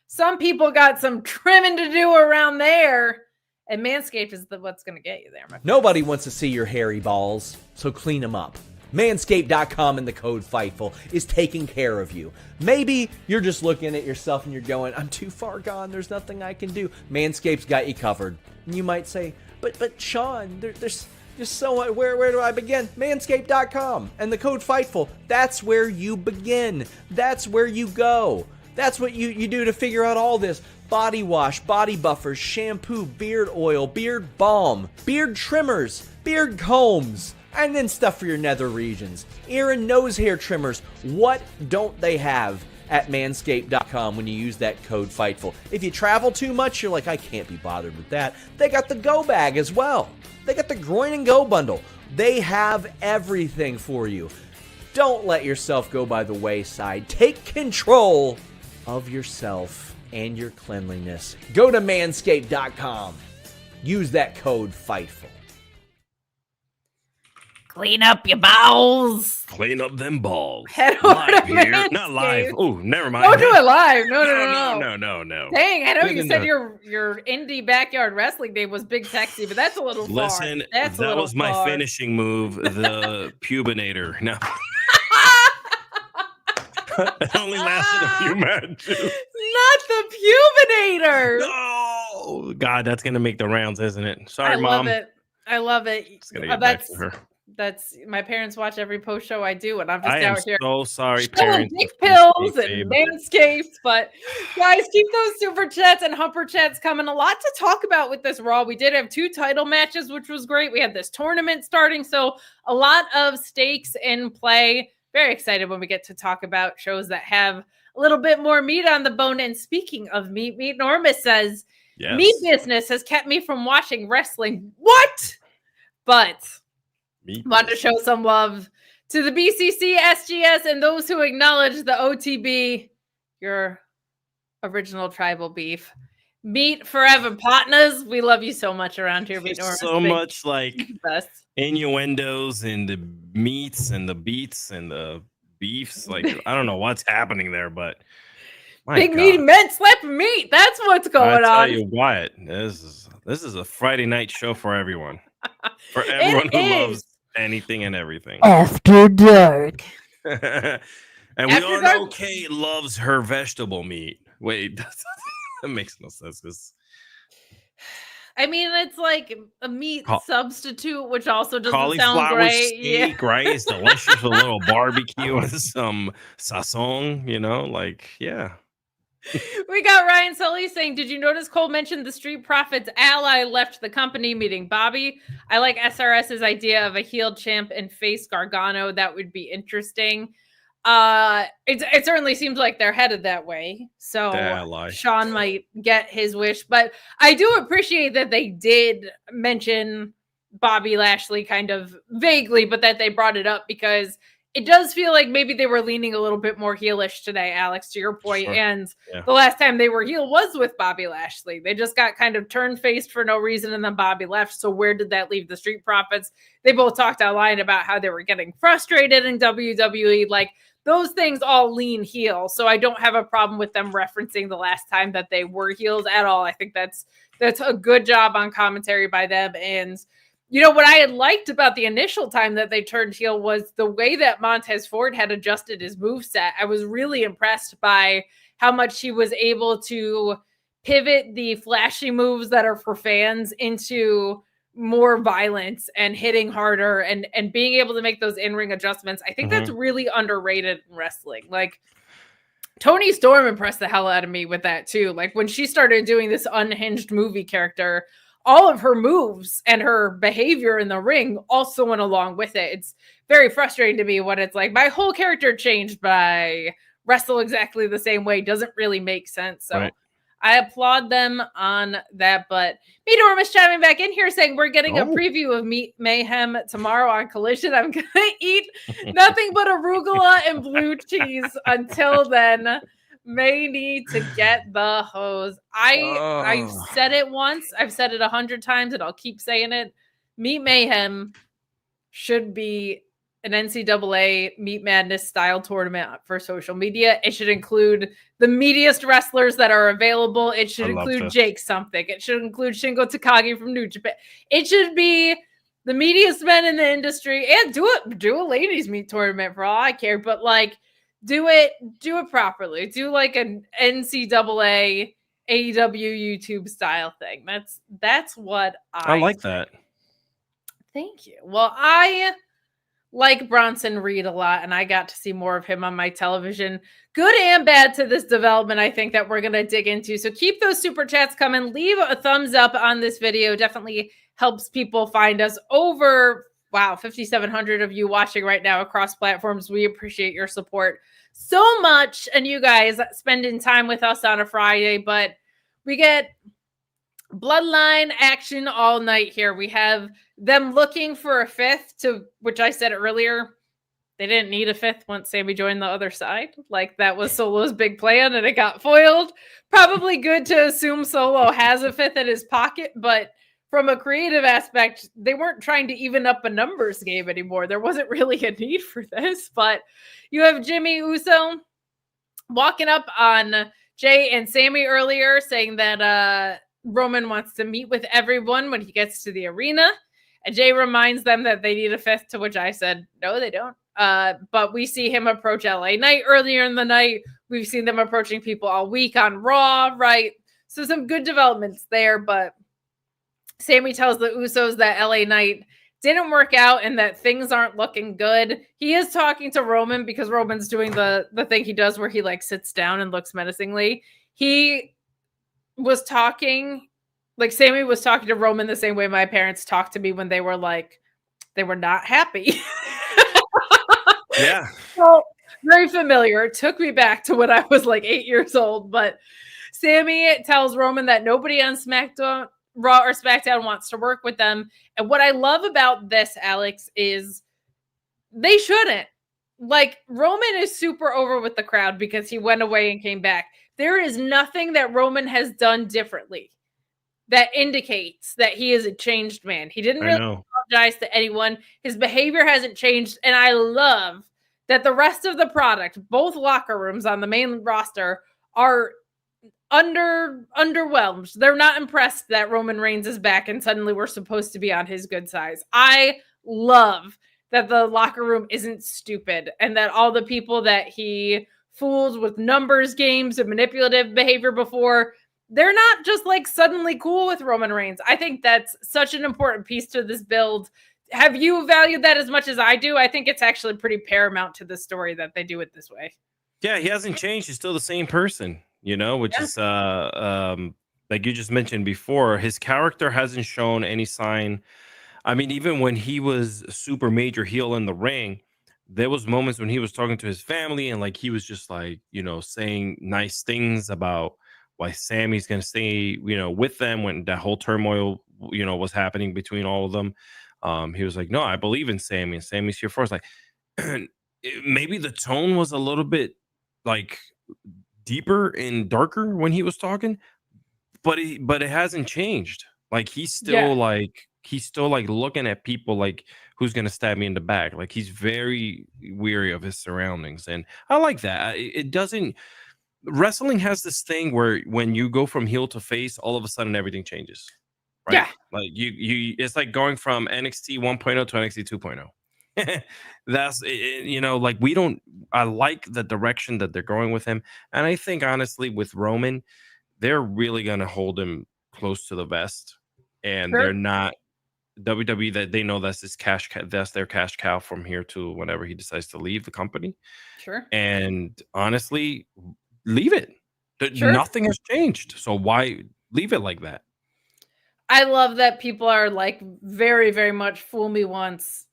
Some people got some trimming to do around there. And Manscaped is what's going to get you there, my friend. Nobody wants to see your hairy balls, so clean them up. Manscaped.com and the code FIGHTFUL is taking care of you. Maybe you're just looking at yourself and you're going, I'm too far gone, there's nothing I can do. Manscaped's got you covered. And you might say, but Sean, there's just so much. Where do I begin? Manscaped.com and the code FIGHTFUL. That's where you begin. That's where you go. That's what you do to figure out all this. Body wash, body buffers, shampoo, beard oil, beard balm, beard trimmers, beard combs, and then stuff for your nether regions. Ear and nose hair trimmers. What don't they have at manscaped.com when you use that code FIGHTFUL? If you travel too much, you're like, I can't be bothered with that. They got the Go Bag as well. They got the Groin and Go bundle. They have everything for you. Don't let yourself go by the wayside. Take control of yourself and your cleanliness. Go to manscaped.com. Use that code FIGHTFUL. Clean up your balls. Clean up them balls. Head over live to here. Manscaped. Not live. Oh, never mind. Don't do it live. No. No. Dang, I know you said your indie backyard wrestling name was Big Sexy, but that's a little far. Listen, that was my finishing move, the pubinator. No. It only lasted a few matches. Not the pubinator. No, God, that's gonna make the rounds, isn't it? Sorry, Mom. I love it. Just gonna get back to her. That's my parents watch every post show I do, and I'm just out here. So sorry, parents. Dick pills and Manscaped, but guys, keep those super chats and humper chats coming. A lot to talk about with this Raw. We did have 2 title matches, which was great. We had this tournament starting, so a lot of stakes in play. Very excited when we get to talk about shows that have a little bit more meat on the bone. And speaking of meat, Normus says, yes, meat business has kept me from watching wrestling. What? But want to show some love to the BCC, SGS, and those who acknowledge the OTB, your original tribal beef. Meat forever, partners. We love you so much around here. So much like innuendos and the meats and the beats and the beefs. Like, I don't know what's happening there, but big meaty men slapping meat. That's what's going on. I tell you what, this is a Friday night show for everyone. For everyone who loves anything and everything. After dark. And we all know Kate loves her vegetable meat. Wait, that makes no sense. I mean, it's like a meat substitute, which also doesn't sound great. Steak, right? It's delicious with a little barbecue and some sazon, you know, like, yeah. We got Ryan Sully saying, did you notice Cole mentioned the Street Profits ally left the company meeting Bobby? I like SRS's idea of a heel champ and face Gargano. That would be interesting. It certainly seems like they're headed that way. So Sean might get his wish, but I do appreciate that they did mention Bobby Lashley kind of vaguely, but that they brought it up because it does feel like maybe they were leaning a little bit more heelish today, Alex, to your point. Sure. And Yeah. the last time they were heel was with Bobby Lashley. They just got kind of turn-faced for no reason, and then Bobby left. So where did that leave the Street Profits? They both talked online about how they were getting frustrated in WWE. Like, those things all lean heel. So I don't have a problem with them referencing the last time that they were heels at all. I think that's a good job on commentary by them. And you know, what I had liked about the initial time that they turned heel was the way that Montez Ford had adjusted his moveset. I was really impressed by how much he was able to pivot the flashy moves that are for fans into more violence and hitting harder and being able to make those in-ring adjustments. I think that's really underrated in wrestling. Like, Toni Storm impressed the hell out of me with that too. Like, when she started doing this unhinged movie character, all of her moves and her behavior in the ring also went along with it. It's very frustrating to me when it's like, my whole character changed, but I wrestle exactly the same way. Doesn't really make sense. So I applaud them on that. But Meat Ormus chiming back in here saying we're getting a preview of Meat Mayhem tomorrow on Collision. I'm going to eat nothing but arugula and blue cheese until then. May need to get the hose. I've said it once. I've said it 100 times, and I'll keep saying it. Meat Mayhem should be an NCAA Meat Madness style tournament for social media. It should include the meatiest wrestlers that are available. It should include Jake something. It should include Shingo Takagi from New Japan. It should be the meatiest men in the industry, and do a ladies meat tournament for all I care. But like, do it properly. Do like an NCAA AEW YouTube style thing. That's what I like that. Thank you. Well, I like Bronson Reed a lot, and I got to see more of him on my television. Good and bad to this development, I think, that we're going to dig into. So keep those super chats coming. Leave a thumbs up on this video. Definitely helps people find us. Over 5,700 of you watching right now across platforms. We appreciate your support so much, and you guys spending time with us on a Friday. But we get Bloodline action all night here. We have them looking for a fifth, to which I said earlier, they didn't need a fifth once Sammy joined the other side. Like, that was Solo's big plan, and it got foiled. Probably good to assume Solo has a fifth in his pocket, but from a creative aspect, they weren't trying to even up a numbers game anymore. There wasn't really a need for this. But you have Jimmy Uso walking up on Jay and Sammy earlier, saying that Roman wants to meet with everyone when he gets to the arena. And Jay reminds them that they need a fifth, to which I said, no, they don't. But we see him approach LA Knight earlier in the night. We've seen them approaching people all week on Raw, right? So some good developments there, but Sammy tells the Usos that LA Knight didn't work out and that things aren't looking good. He is talking to Roman because Roman's doing the thing he does where he like sits down and looks menacingly. He was talking, like Sammy was talking to Roman the same way my parents talked to me when they were not happy. Yeah. So very familiar. It took me back to when I was like 8 years old. But Sammy tells Roman that nobody on SmackDown, Raw or SmackDown wants to work with them. And what I love about this, Alex, is they shouldn't. Like, Roman is super over with the crowd because he went away and came back. There is nothing that Roman has done differently that indicates that he is a changed man. He didn't really apologize to anyone. His behavior hasn't changed. And I love that the rest of the product, both locker rooms on the main roster, are underwhelmed. They're not impressed that Roman Reigns is back and suddenly we're supposed to be on his good size. I love that the locker room isn't stupid and that all the people that he fooled with numbers games and manipulative behavior before, they're not just like suddenly cool with Roman Reigns. I think that's such an important piece to this build. Have you valued that as much as I do? I think it's actually pretty paramount to the story that they do it this way. Yeah, he hasn't changed. He's still the same person, you know, which is like you just mentioned before, his character hasn't shown any sign. I mean, even when he was super major heel in the ring, there was moments when he was talking to his family and like he was just like, you know, saying nice things about why Sammy's going to stay, you know, with them when that whole turmoil, you know, was happening between all of them. He was like, no, I believe in Sammy and Sammy's here for us. Like, maybe the tone was a little bit like deeper and darker when he was talking, but it hasn't changed. Like he's still like looking at people like who's gonna stab me in the back. Like he's very weary of his surroundings, and I like that. It doesn't. Wrestling has this thing where when you go from heel to face, all of a sudden everything changes. Right? Yeah. Like you it's like going from NXT 1.0 to NXT 2.0. That's you know, like I like the direction that they're going with him, and I think honestly with Roman, they're really gonna hold him close to the vest, and they're not WWE, that they know that's his that's their cash cow from here to whenever he decides to leave the company. Sure. And honestly, leave it. Sure. Nothing has changed, so why leave it like that? I love that people are like very, very much fool me once,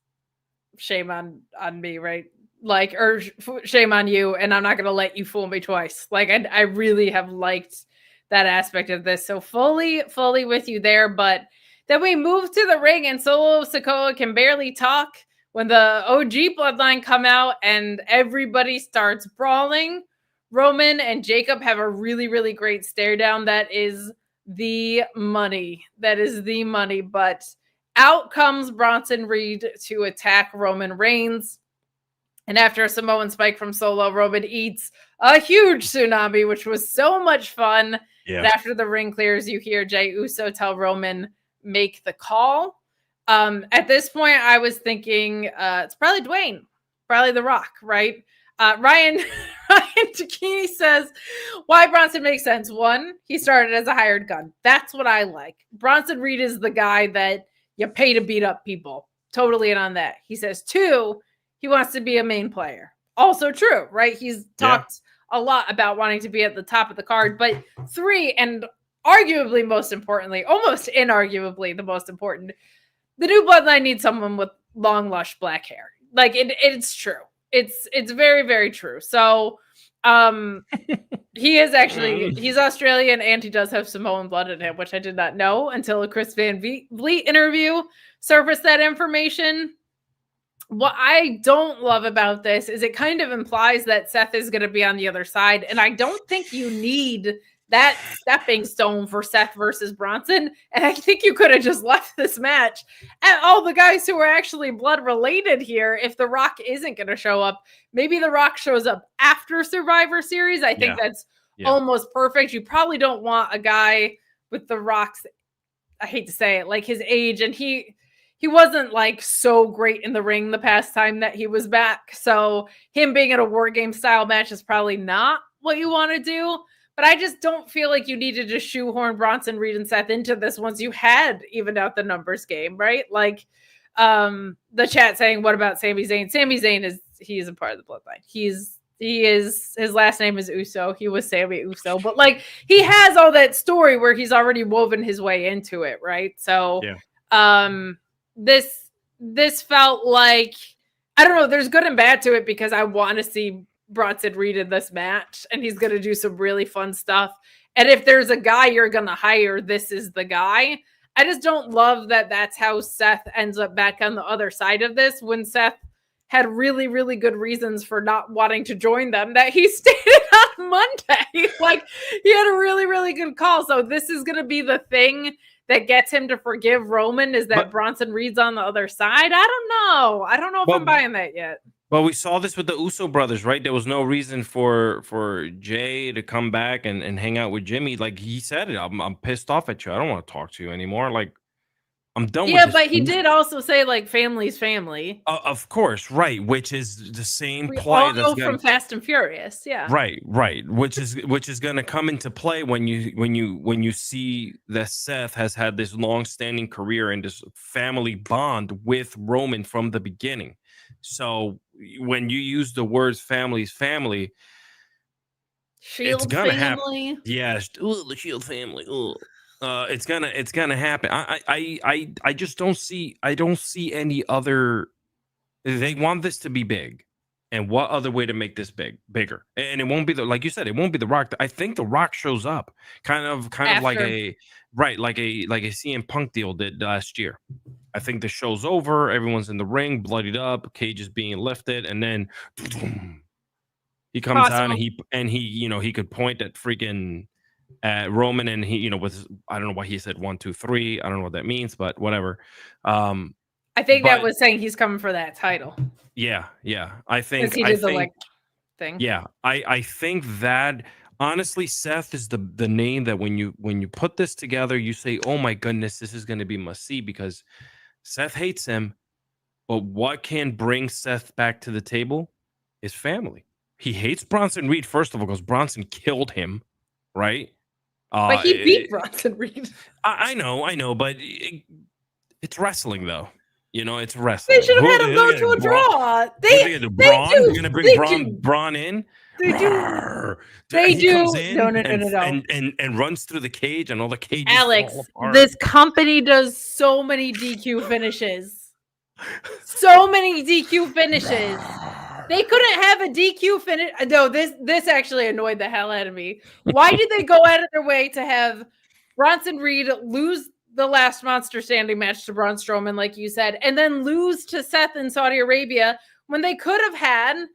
shame on me, right? Like, or shame on you, and I'm not going to let you fool me twice. Like, I really have liked that aspect of this. So fully with you there. But then we move to the ring, and Solo Sikoa can barely talk when the OG Bloodline come out and everybody starts brawling. Roman and Jacob have a really, really great stare down. That is the money. But out comes Bronson Reed to attack Roman Reigns. And after a Samoan spike from Solo, Roman eats a huge tsunami, which was so much fun. Yeah. And after the ring clears, you hear Jey Uso tell Roman, make the call. At this point, I was thinking it's probably Dwayne, probably The Rock, right? Ryan Takini says, why Bronson makes sense. One, he started as a hired gun. That's what I like. Bronson Reed is the guy that you pay to beat up people. Totally in on that. He says, two, he wants to be a main player. Also true, right? He's talked a lot about wanting to be at the top of the card. But three, and arguably most importantly, almost inarguably the most important, the new Bloodline needs someone with long, lush black hair. Like, it's true. It's very, very true. So he is actually, he's Australian and he does have Samoan blood in him, which I did not know until a Chris Van Vliet interview surfaced that information. What I don't love about this is it kind of implies that Seth is going to be on the other side, and I don't think you need that stepping stone for Seth versus Bronson. And I think you could have just left this match at all the guys who are actually blood related here. If The Rock isn't going to show up, maybe The Rock shows up after Survivor Series. I think that's almost perfect. You probably don't want a guy with The Rock's, I hate to say it, like his age, and he wasn't like so great in the ring the past time that he was back. So him being in a War Game style match is probably not what you want to do. But I just don't feel like you needed to shoehorn Bronson Reed and Seth into this once you had evened out the numbers game, right? Like the chat saying, what about Sami Zayn? Sami Zayn he's a part of the Bloodline. His last name is Uso. He was Sami Uso, but like he has all that story where he's already woven his way into it, right? So this felt like, I don't know, there's good and bad to it because I want to see Bronson Reed in this match, and he's going to do some really fun stuff. And if there's a guy you're going to hire, this is the guy. I just don't love that that's how Seth ends up back on the other side of this when Seth had really, really good reasons for not wanting to join them that he stated on Monday. Like, he had a really, really good call. So this is going to be the thing that gets him to forgive Roman, is that Bronson Reed's on the other side. I don't know if I'm buying that yet. Well, we saw this with the Uso brothers, right? There was no reason for Jay to come back and hang out with Jimmy. Like he said it, I'm pissed off at you. I don't want to talk to you anymore. Like, I'm done with this. Yeah, but he did also say, like, family's family. Of course, right. Which is the same play that's from Fast and Furious. Yeah. Right. Which is going to come into play when you see that Seth has had this long-standing career and this family bond with Roman from the beginning. So when you use the words family's family, Shield it's gonna family. happen. Yeah, the Shield family. It's gonna happen. I just don't see any other. They want this to be big. And what other way to make this bigger? And it won't be like you said, it won't be The Rock. I think The Rock shows up kind of like a CM Punk deal did last year. I think the show's over, everyone's in the ring, bloodied up, cage is being lifted, and then he comes out and he could point at freaking Roman, and he with I don't know why he said 1, 2, 3. I don't know what that means, but whatever. I think that was saying he's coming for that title. Yeah. I think thing. Yeah, I think that honestly, Seth is the name that when you put this together, you say, "Oh my goodness, this is going to be must see," because Seth hates him, but what can bring Seth back to the table is family. He hates Bronson Reed first of all because Bronson killed him, right? But he beat Bronson Reed. I know, but it's wrestling though. It's wrestling. They should have had him go to a draw. They're going to bring Braun in. They do. They do. No. And runs through the cage and all the cages. Alex, this company does so many DQ finishes. So many DQ finishes. They couldn't have a DQ finish. No, this actually annoyed the hell out of me. Why did they go out of their way to have Bronson Reed lose the last Monster Standing match to Braun Strowman, like you said, and then lose to Seth in Saudi Arabia when they could have had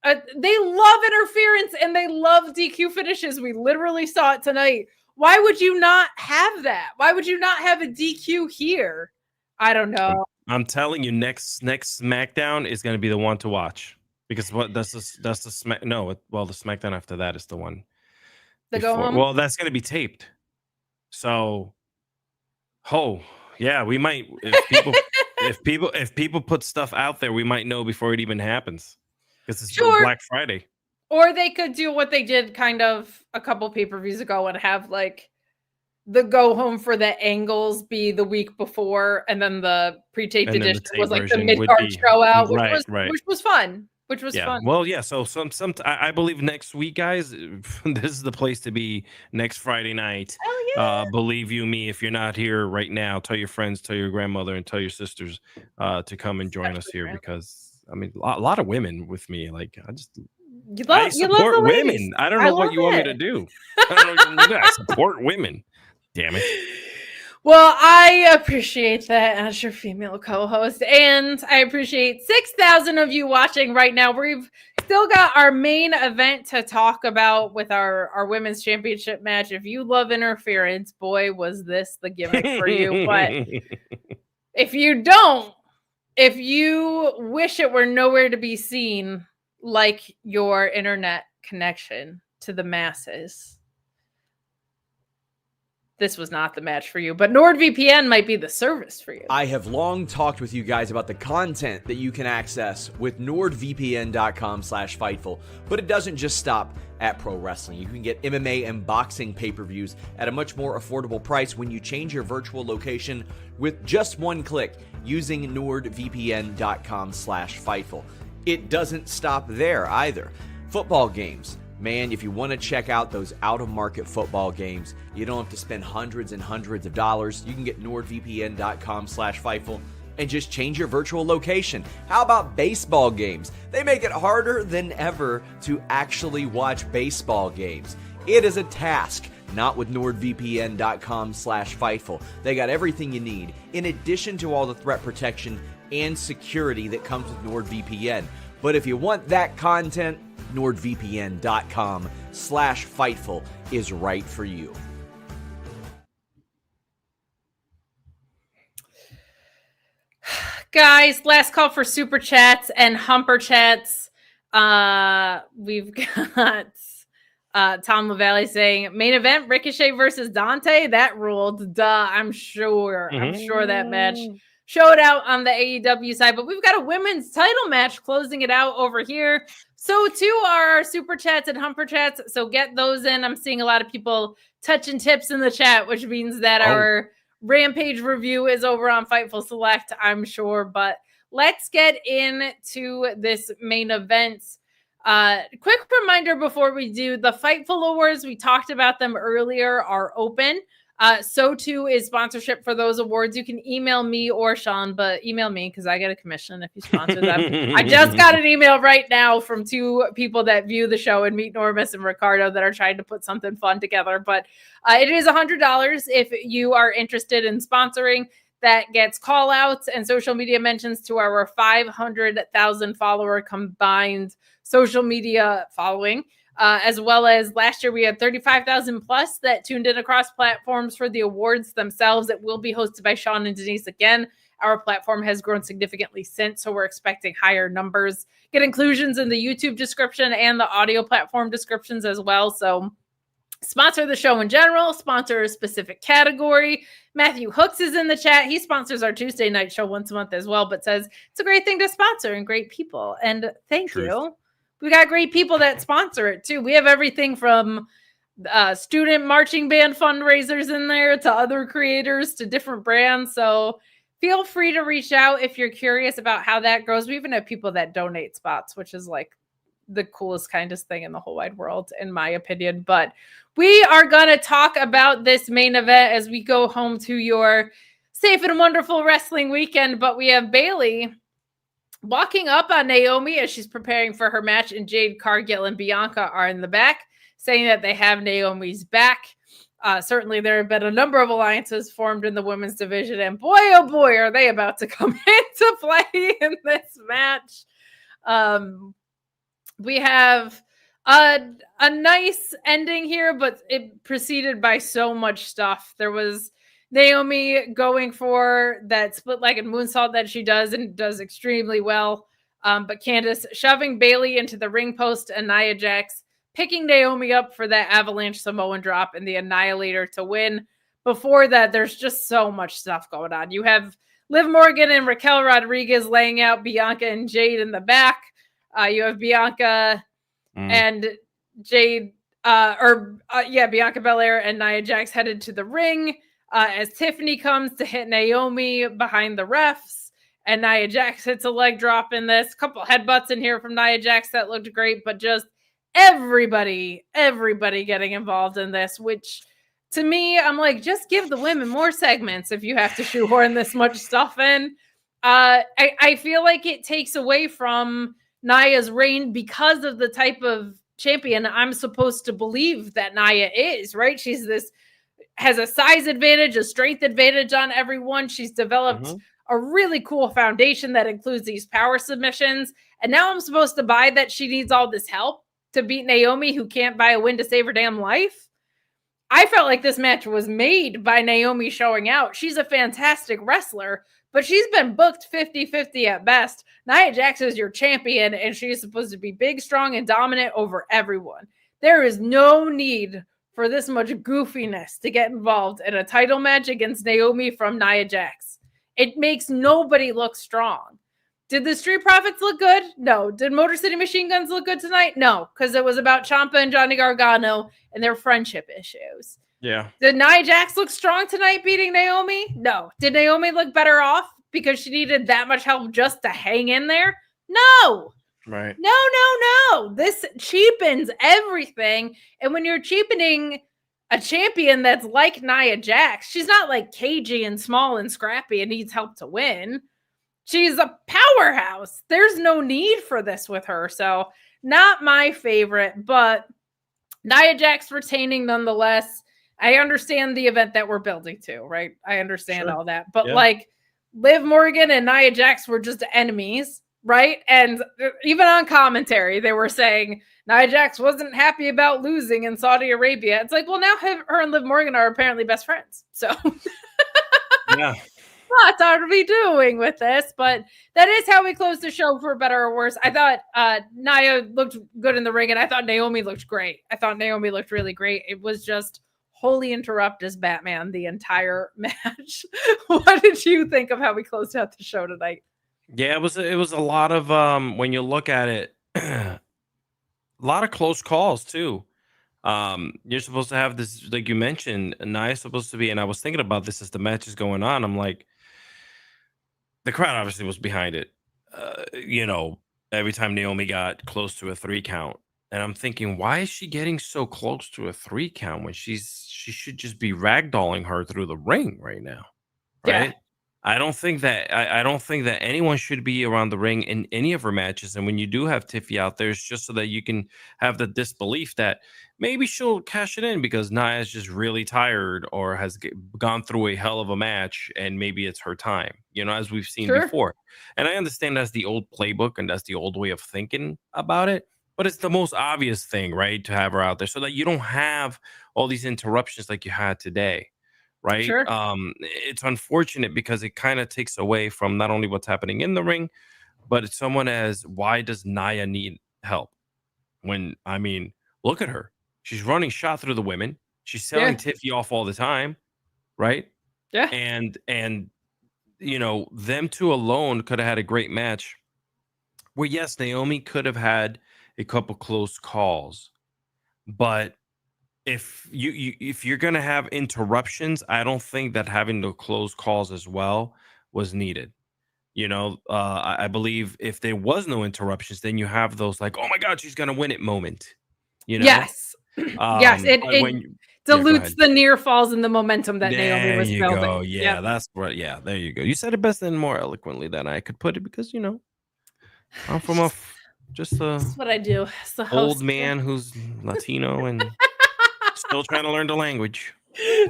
they love interference and they love DQ finishes. We literally saw it tonight. Why would you not have that? Why would you not have a DQ here? I don't know. I'm telling you, next SmackDown is going to be the one to watch because that's the SmackDown after that is the one. The go home. Well, that's going to be taped. So, yeah, we might if people put stuff out there, we might know before it even happens because it's Black Friday. Or they could do what they did kind of a couple pay-per-views ago and have like the go home for the angles be the week before, and then the pre-taped edition was like the mid-card show out, which was fun. Which was fun. Well, yeah. So I believe next week, guys, this is the place to be next Friday night. Oh yeah. Believe you me, if you're not here right now, tell your friends, tell your grandmother, and tell your sisters to come and join us here because I mean a lot of women with me. Like I support women. I don't know what you want me to do. I support women. Damn it. Well, I appreciate that as your female co-host, and I appreciate 6,000 of you watching right now. We've still got our main event to talk about with our women's championship match. If you love interference, boy, was this the gimmick for you. But if you don't, if you wish it were nowhere to be seen, like your internet connection to the masses, this was not the match for you, but NordVPN might be the service for you. I have long talked with you guys about the content that you can access with NordVPN.com/Fightful, but it doesn't just stop at pro wrestling. You can get MMA and boxing pay-per-views at a much more affordable price when you change your virtual location with just one click using NordVPN.com/Fightful. It doesn't stop there either. Football games. Man, if you want to check out those out-of-market football games, you don't have to spend hundreds and hundreds of dollars. You can get NordVPN.com/Fightful and just change your virtual location. How about baseball games? They make it harder than ever to actually watch baseball games. It is a task, not with NordVPN.com/Fightful. They got everything you need, in addition to all the threat protection and security that comes with NordVPN. But if you want that content, NordVPN.com/Fightful is right for you. Guys, last call for super chats and humper chats. We've got Tom LaValle saying, main event, Ricochet versus Dante. That ruled. Duh, I'm sure. I'm sure that match showed out on the AEW side. But we've got a women's title match closing it out over here. So too are our super chats and humper chats. So get those in. I'm seeing a lot of people touching tips in the chat, which means that our Rampage review is over on Fightful Select, I'm sure. But let's get into this main event. Quick reminder before we do, the Fightful Awards, we talked about them earlier, are open. So too is sponsorship for those awards. You can email me or Sean, but email me because I get a commission if you sponsor them. I just got an email right now from 2 people that view the show and Meet Normus and Ricardo that are trying to put something fun together. But it is $100 if you are interested in sponsoring. That gets call outs and social media mentions to our 500,000 follower combined social media following. As well as last year, we had 35,000 plus that tuned in across platforms for the awards themselves. It will be hosted by Sean and Denise again. Our platform has grown significantly since, so we're expecting higher numbers. Get inclusions in the YouTube description and the audio platform descriptions as well. So sponsor the show in general, sponsor a specific category. Matthew Hooks is in the chat. He sponsors our Tuesday night show once a month as well, but says it's a great thing to sponsor and great people. And thank you. We got great people that sponsor it too. We have everything from student marching band fundraisers in there to other creators to different brands. So feel free to reach out if you're curious about how that grows. We even have people that donate spots, which is like the coolest, kindest thing in the whole wide world, in my opinion. But we are going to talk about this main event as we go home to your safe and wonderful wrestling weekend. But we have Bayley walking up on Naomi as she's preparing for her match, and Jade Cargill and Bianca are in the back saying that they have Naomi's back. Certainly there have been a number of alliances formed in the women's division, and boy, oh boy, are they about to come into play in this match. We have a nice ending here, but it preceded by so much stuff. There was Naomi going for that split-legged moonsault that she does and does extremely well. But Candice shoving Bayley into the ring post, and Nia Jax picking Naomi up for that avalanche Samoan drop and the Annihilator to win. Before that, there's just so much stuff going on. You have Liv Morgan and Raquel Rodriguez laying out Bianca and Jade in the back. You have Bianca and Jade, Bianca Belair and Nia Jax headed to the ring. As Tiffany comes to hit Naomi behind the refs, and Nia Jax hits a leg drop in this. A couple headbutts in here from Nia Jax that looked great, but just everybody getting involved in this, which to me, I'm like, just give the women more segments if you have to shoehorn this much stuff in. I feel like it takes away from Nia's reign because of the type of champion I'm supposed to believe that Nia is, right? Has a size advantage, a strength advantage on everyone. She's developed a really cool foundation that includes these power submissions. And now I'm supposed to buy that she needs all this help to beat Naomi, who can't buy a win to save her damn life. I felt like this match was made by Naomi showing out. She's a fantastic wrestler, but she's been booked 50-50 at best. Nia Jax is your champion, and she's supposed to be big, strong, and dominant over everyone. There is no need for this much goofiness to get involved in a title match against Naomi from Nia Jax. It makes nobody look strong. Did the Street Profits look good? No. Did Motor City Machine Guns look good tonight? No, because it was about Ciampa and Johnny Gargano and their friendship issues. Yeah. Did Nia Jax look strong tonight beating Naomi? No. Did Naomi look better off because she needed that much help just to hang in there? No. Right. No. This cheapens everything. And when you're cheapening a champion that's like Nia Jax, she's not like cagey and small and scrappy and needs help to win. She's a powerhouse. There's no need for this with her. So not my favorite, but Nia Jax retaining nonetheless. I understand the event that we're building to, right? I understand all that. But like Liv Morgan and Nia Jax were just enemies. Right. And even on commentary, they were saying Nia Jax wasn't happy about losing in Saudi Arabia. It's like, well, now her and Liv Morgan are apparently best friends. So yeah, what are we doing with this? But that is how we close the show, for better or worse. I thought Nia looked good in the ring, and I thought Naomi looked great. I thought Naomi looked really great. It was just wholly interrupt as Batman the entire match. What did you think of how we closed out the show tonight? Yeah, it was a lot of when you look at it, a lot of close calls too. You're supposed to have this, like you mentioned, Nia's supposed to be, and I was thinking about this as the match is going on. I'm like, the crowd obviously was behind it. Every time Naomi got close to a 3 count, And I'm thinking, why is she getting so close to a 3 count when she should just be ragdolling her through the ring right now, Yeah. right? I don't think that I don't think that anyone should be around the ring in any of her matches. And when you do have Tiffy out there, it's just so that you can have the disbelief that maybe she'll cash it in because Nia's just really tired or has gone through a hell of a match and maybe it's her time, as we've seen Sure. before. And I understand that's the old playbook and that's the old way of thinking about it. But it's the most obvious thing, right? To have her out there so that you don't have all these interruptions like you had today, right? Sure. It's unfortunate because it kind of takes away from not only what's happening in the ring, but it's someone as why does Nia need help? When, I mean, look at her. She's running shot through the women. She's selling Tiffy off all the time, right? Yeah. And them two alone could have had a great match. Where yes, Naomi could have had a couple close calls, but if you're gonna have interruptions, I don't think that having the close calls as well was needed. I believe if there was no interruptions, then you have those like, oh my god, she's gonna win it moment. Yes. Yes. It dilutes the near falls and the momentum that Naomi was building. Go. Yeah, that's right. Yeah, there you go. You said it best and more eloquently than I could put it because I'm from just that's what I do. Old man who's Latino and still trying to learn the language.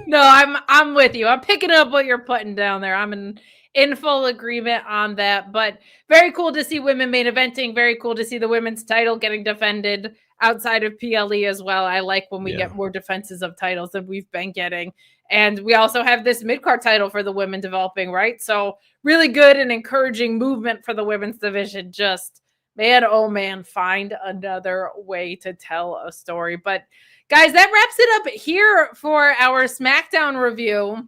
No, I'm with you. I'm picking up what you're putting down there. I'm in full agreement on that. But very cool to see women main eventing. Very cool to see the women's title getting defended outside of PLE as well. I like when we get more defenses of titles than we've been getting. And we also have this mid-card title for the women developing, right? So really good and encouraging movement for the women's division. Just man, oh man, find another way to tell a story. But guys, that wraps it up here for our Smackdown review.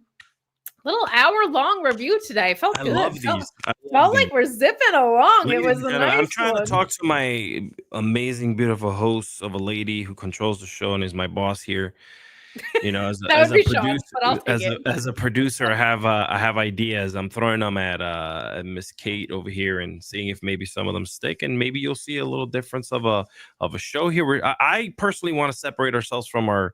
Little hour-long review today. Felt good. Love these. Felt like we're zipping along. It was a nice I'm trying to talk to my amazing, beautiful host of a lady who controls the show and is my boss here. As a producer, I have ideas. I'm throwing them at Miss Kate over here and seeing if maybe some of them stick, and maybe you'll see a little difference of a show here. Where I personally want to separate ourselves from our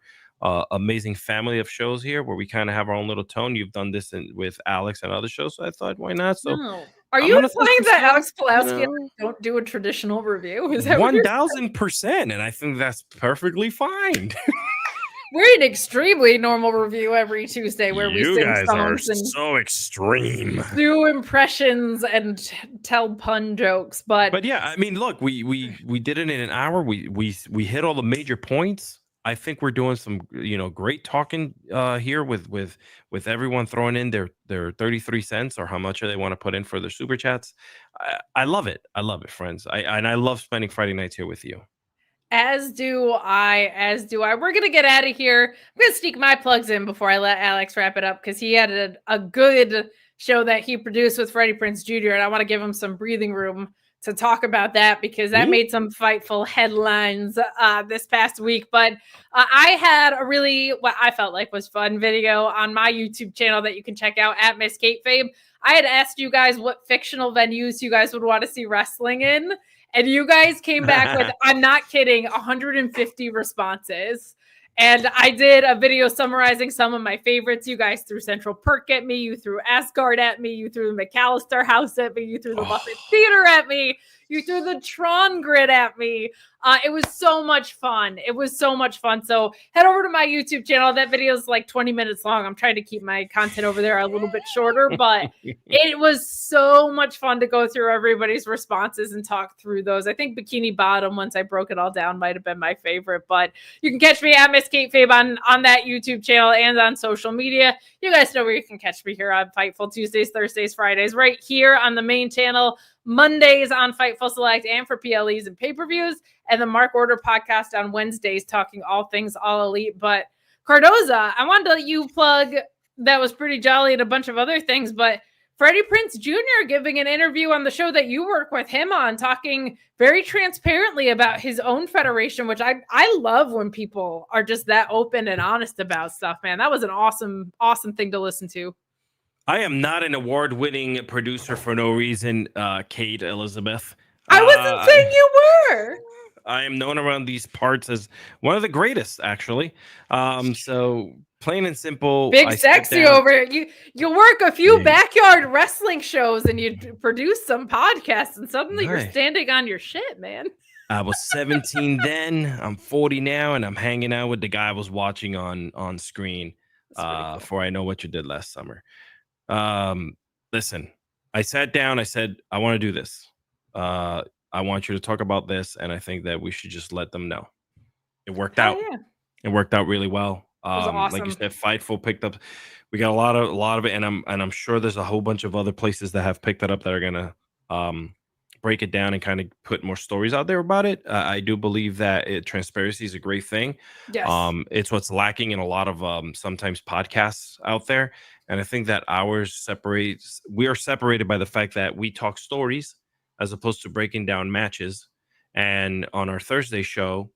amazing family of shows here, where we kind of have our own little tone. You've done this with Alex and other shows, so I thought, why not? So, are you implying that Alex Pulaski don't do a traditional review? Is that 1,000%? And I think that's perfectly fine. We're an extremely normal review every Tuesday where we sing guys songs are and so extreme, do impressions and tell pun jokes. But yeah, I mean, look, we did it in an hour. We hit all the major points. I think we're doing some great talking here with everyone throwing in their 33 cents or how much they want to put in for their super chats. I love it. I love it, friends. I love spending Friday nights here with you. As do I. We're going to get out of here. I'm going to sneak my plugs in before I let Alex wrap it up because he had a good show that he produced with Freddie Prinze Jr. And I want to give him some breathing room to talk about that because that made some Fightful headlines this past week. But I had a really, what I felt like was fun video on my YouTube channel that you can check out at Miss Kate Fabe. I had asked you guys what fictional venues you guys would want to see wrestling in. And you guys came back with, I'm not kidding, 150 responses. And I did a video summarizing some of my favorites. You guys threw Central Perk at me. You threw Asgard at me. You threw the McAllister House at me. You threw the Buffett Theater at me. You threw the Tron Grid at me. It was so much fun. So head over to my YouTube channel. That video is like 20 minutes long. I'm trying to keep my content over there a little bit shorter, but it was so much fun to go through everybody's responses and talk through those. I think Bikini Bottom, once I broke it all down, might have been my favorite, but you can catch me at Miss Kate Fabe on that YouTube channel and on social media. You guys know where you can catch me here on Fightful Tuesdays, Thursdays, Fridays, right here on the main channel. Mondays on Fightful Select and for PLEs and pay-per-views, and the Mark Order podcast on Wednesdays talking all things All Elite. But Cardoza, I wanted to let you plug that was pretty jolly and a bunch of other things, but Freddie Prinze Jr. giving an interview on the show that you work with him on, talking very transparently about his own federation, which I love when people are just that open and honest about stuff, man. That was an awesome thing to listen to. I am not an award-winning producer for no reason, Kate Elizabeth. I wasn't saying you were. I am known around these parts as one of the greatest, actually. So plain and simple. Big I sat sexy down- over here. You work a few Yeah. backyard wrestling shows and you produce some podcasts, and suddenly you're Nice. standing on your shit, man. I was 17 then. I'm 40 now, and I'm hanging out with the guy I was watching on screen. That's pretty cool. For I Know What You Did Last Summer. Listen, I sat down. I said, I want to do this. I want you to talk about this, and I think that we should just let them know. It worked Hell out. yeah. It worked out really well. was Like you awesome. said, Fightful picked up. We got a lot of it, and I'm sure there's a whole bunch of other places that have picked it up that are gonna break it down and kind of put more stories out there about it. I do believe that transparency is a great thing. Yes. It's what's lacking in a lot of sometimes podcasts out there, and I think that ours separates. We are separated by the fact that we talk stories as opposed to breaking down matches. And on our Thursday show,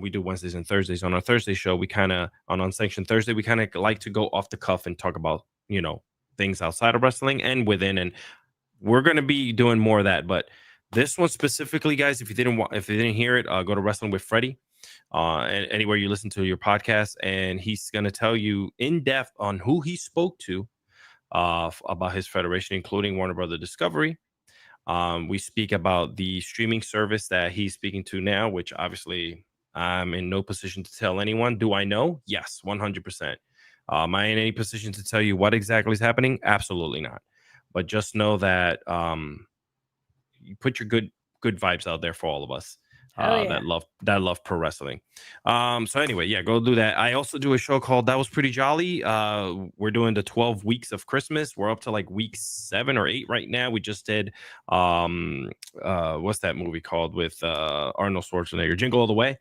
we do Wednesdays and Thursdays. On our Thursday show, we kind of on Unsanctioned Thursday, we kind of like to go off the cuff and talk about things outside of wrestling and within. And we're going to be doing more of that. But this one specifically, guys, if you didn't hear it, go to Wrestling with Freddie, and anywhere you listen to your podcast, and he's going to tell you in depth on who he spoke to about his federation, including Warner Brother Discovery. We speak about the streaming service that he's speaking to now, which obviously I'm in no position to tell anyone. Do I know? Yes, 100%. Am I in any position to tell you what exactly is happening? Absolutely not. But just know that you put your good vibes out there for all of us that love pro wrestling. So anyway, yeah, go do that. I also do a show called That Was Pretty Jolly. We're doing the 12 weeks of Christmas. We're up to like week 7 or 8 right now. We just did what's that movie called with Arnold Schwarzenegger, Jingle All the Way.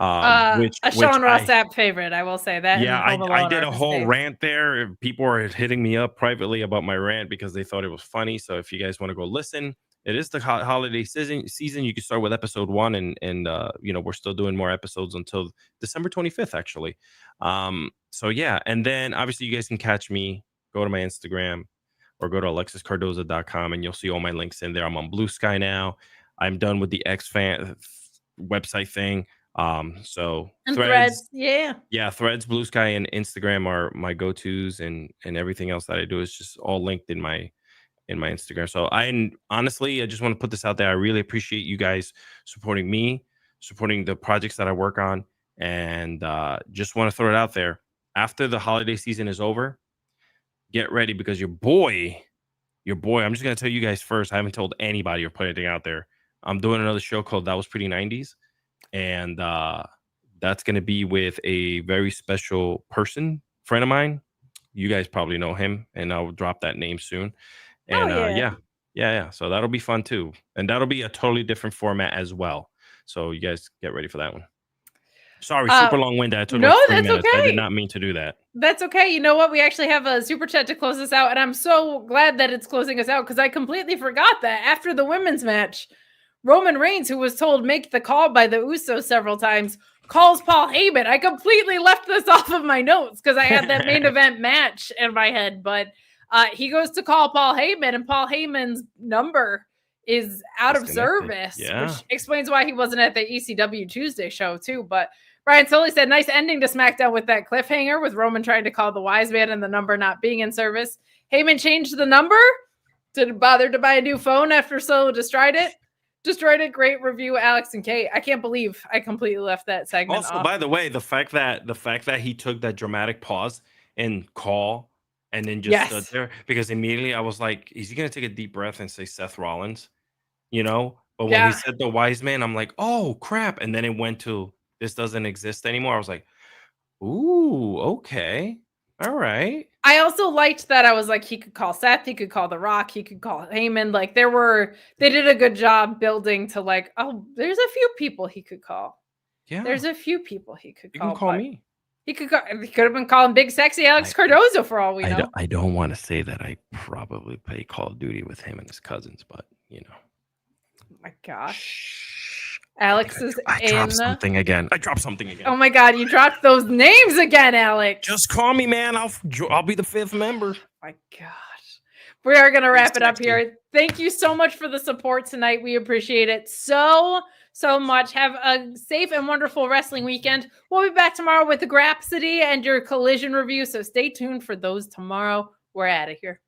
A Sean Ross Sapp favorite, I will say that. Yeah, I did a whole rant there. People are hitting me up privately about my rant because they thought it was funny. So if you guys want to go listen, it is the holiday season. You can start with episode 1, and we're still doing more episodes until December 25th, actually. So yeah, and then obviously you guys can catch me. Go to my Instagram or go to alexiscardoza.com, and you'll see all my links in there. I'm on Blue Sky now. I'm done with the X-Fan website thing. So and Threads, Threads, Blue Sky, and Instagram are my go-tos, and everything else that I do is just all linked in my Instagram. So I just want to put this out there. I really appreciate you guys supporting me, supporting the projects that I work on, and just want to throw it out there. After the holiday season is over, get ready because your boy, I'm just going to tell you guys first. I haven't told anybody or put anything out there. I'm doing another show called That Was Pretty 90s. And that's going to be with a very special friend of mine. You guys probably know him, and I'll drop that name soon. And yeah. So that'll be fun too. And that'll be a totally different format as well. So you guys get ready for that one. Sorry, super long-winded. I took like 3 minutes. Okay. I did not mean to do that. That's okay. You know what? We actually have a super chat to close us out, and I'm so glad that it's closing us out because I completely forgot that after the women's match, Roman Reigns, who was told make the call by the Usos several times, calls Paul Heyman. I completely left this off of my notes because I had that main event match in my head, but he goes to call Paul Heyman, and Paul Heyman's number is out of service, which explains why he wasn't at the ECW Tuesday show too. But Brian Soley said, nice ending to SmackDown with that cliffhanger with Roman trying to call the wise man and the number not being in service. Heyman changed the number. Didn't bother to buy a new phone after Solo destroyed it. Great review, Alex and Kate. I can't believe I completely left that segment off. By the way, the fact that he took that dramatic pause and call and then just stood there, because immediately I was like, is he going to take a deep breath and say Seth Rollins? But when he said the wise man, I'm like, oh crap. And then it went to this doesn't exist anymore. I was like, ooh, okay. All right. I also liked that I was like, he could call Seth, he could call The Rock, he could call Heyman. Like they did a good job building to like, oh, there's a few people he could call. Yeah. There's a few people he could call. You can call me. He could have been calling Big Sexy Alex Cardozo for all we know. I don't want to say that I probably play Call of Duty with him and his cousins, but Oh my gosh. Alex is I dropped something again. Oh my God, you dropped those names again, Alex. Just call me, man. I'll be the 5th member. Oh my gosh. We are going to wrap it up here. Thank you so much for the support tonight. We appreciate it so so much. Have a safe and wonderful wrestling weekend. We'll be back tomorrow with the Grapsody and your Collision review, so stay tuned for those tomorrow. We're out of here.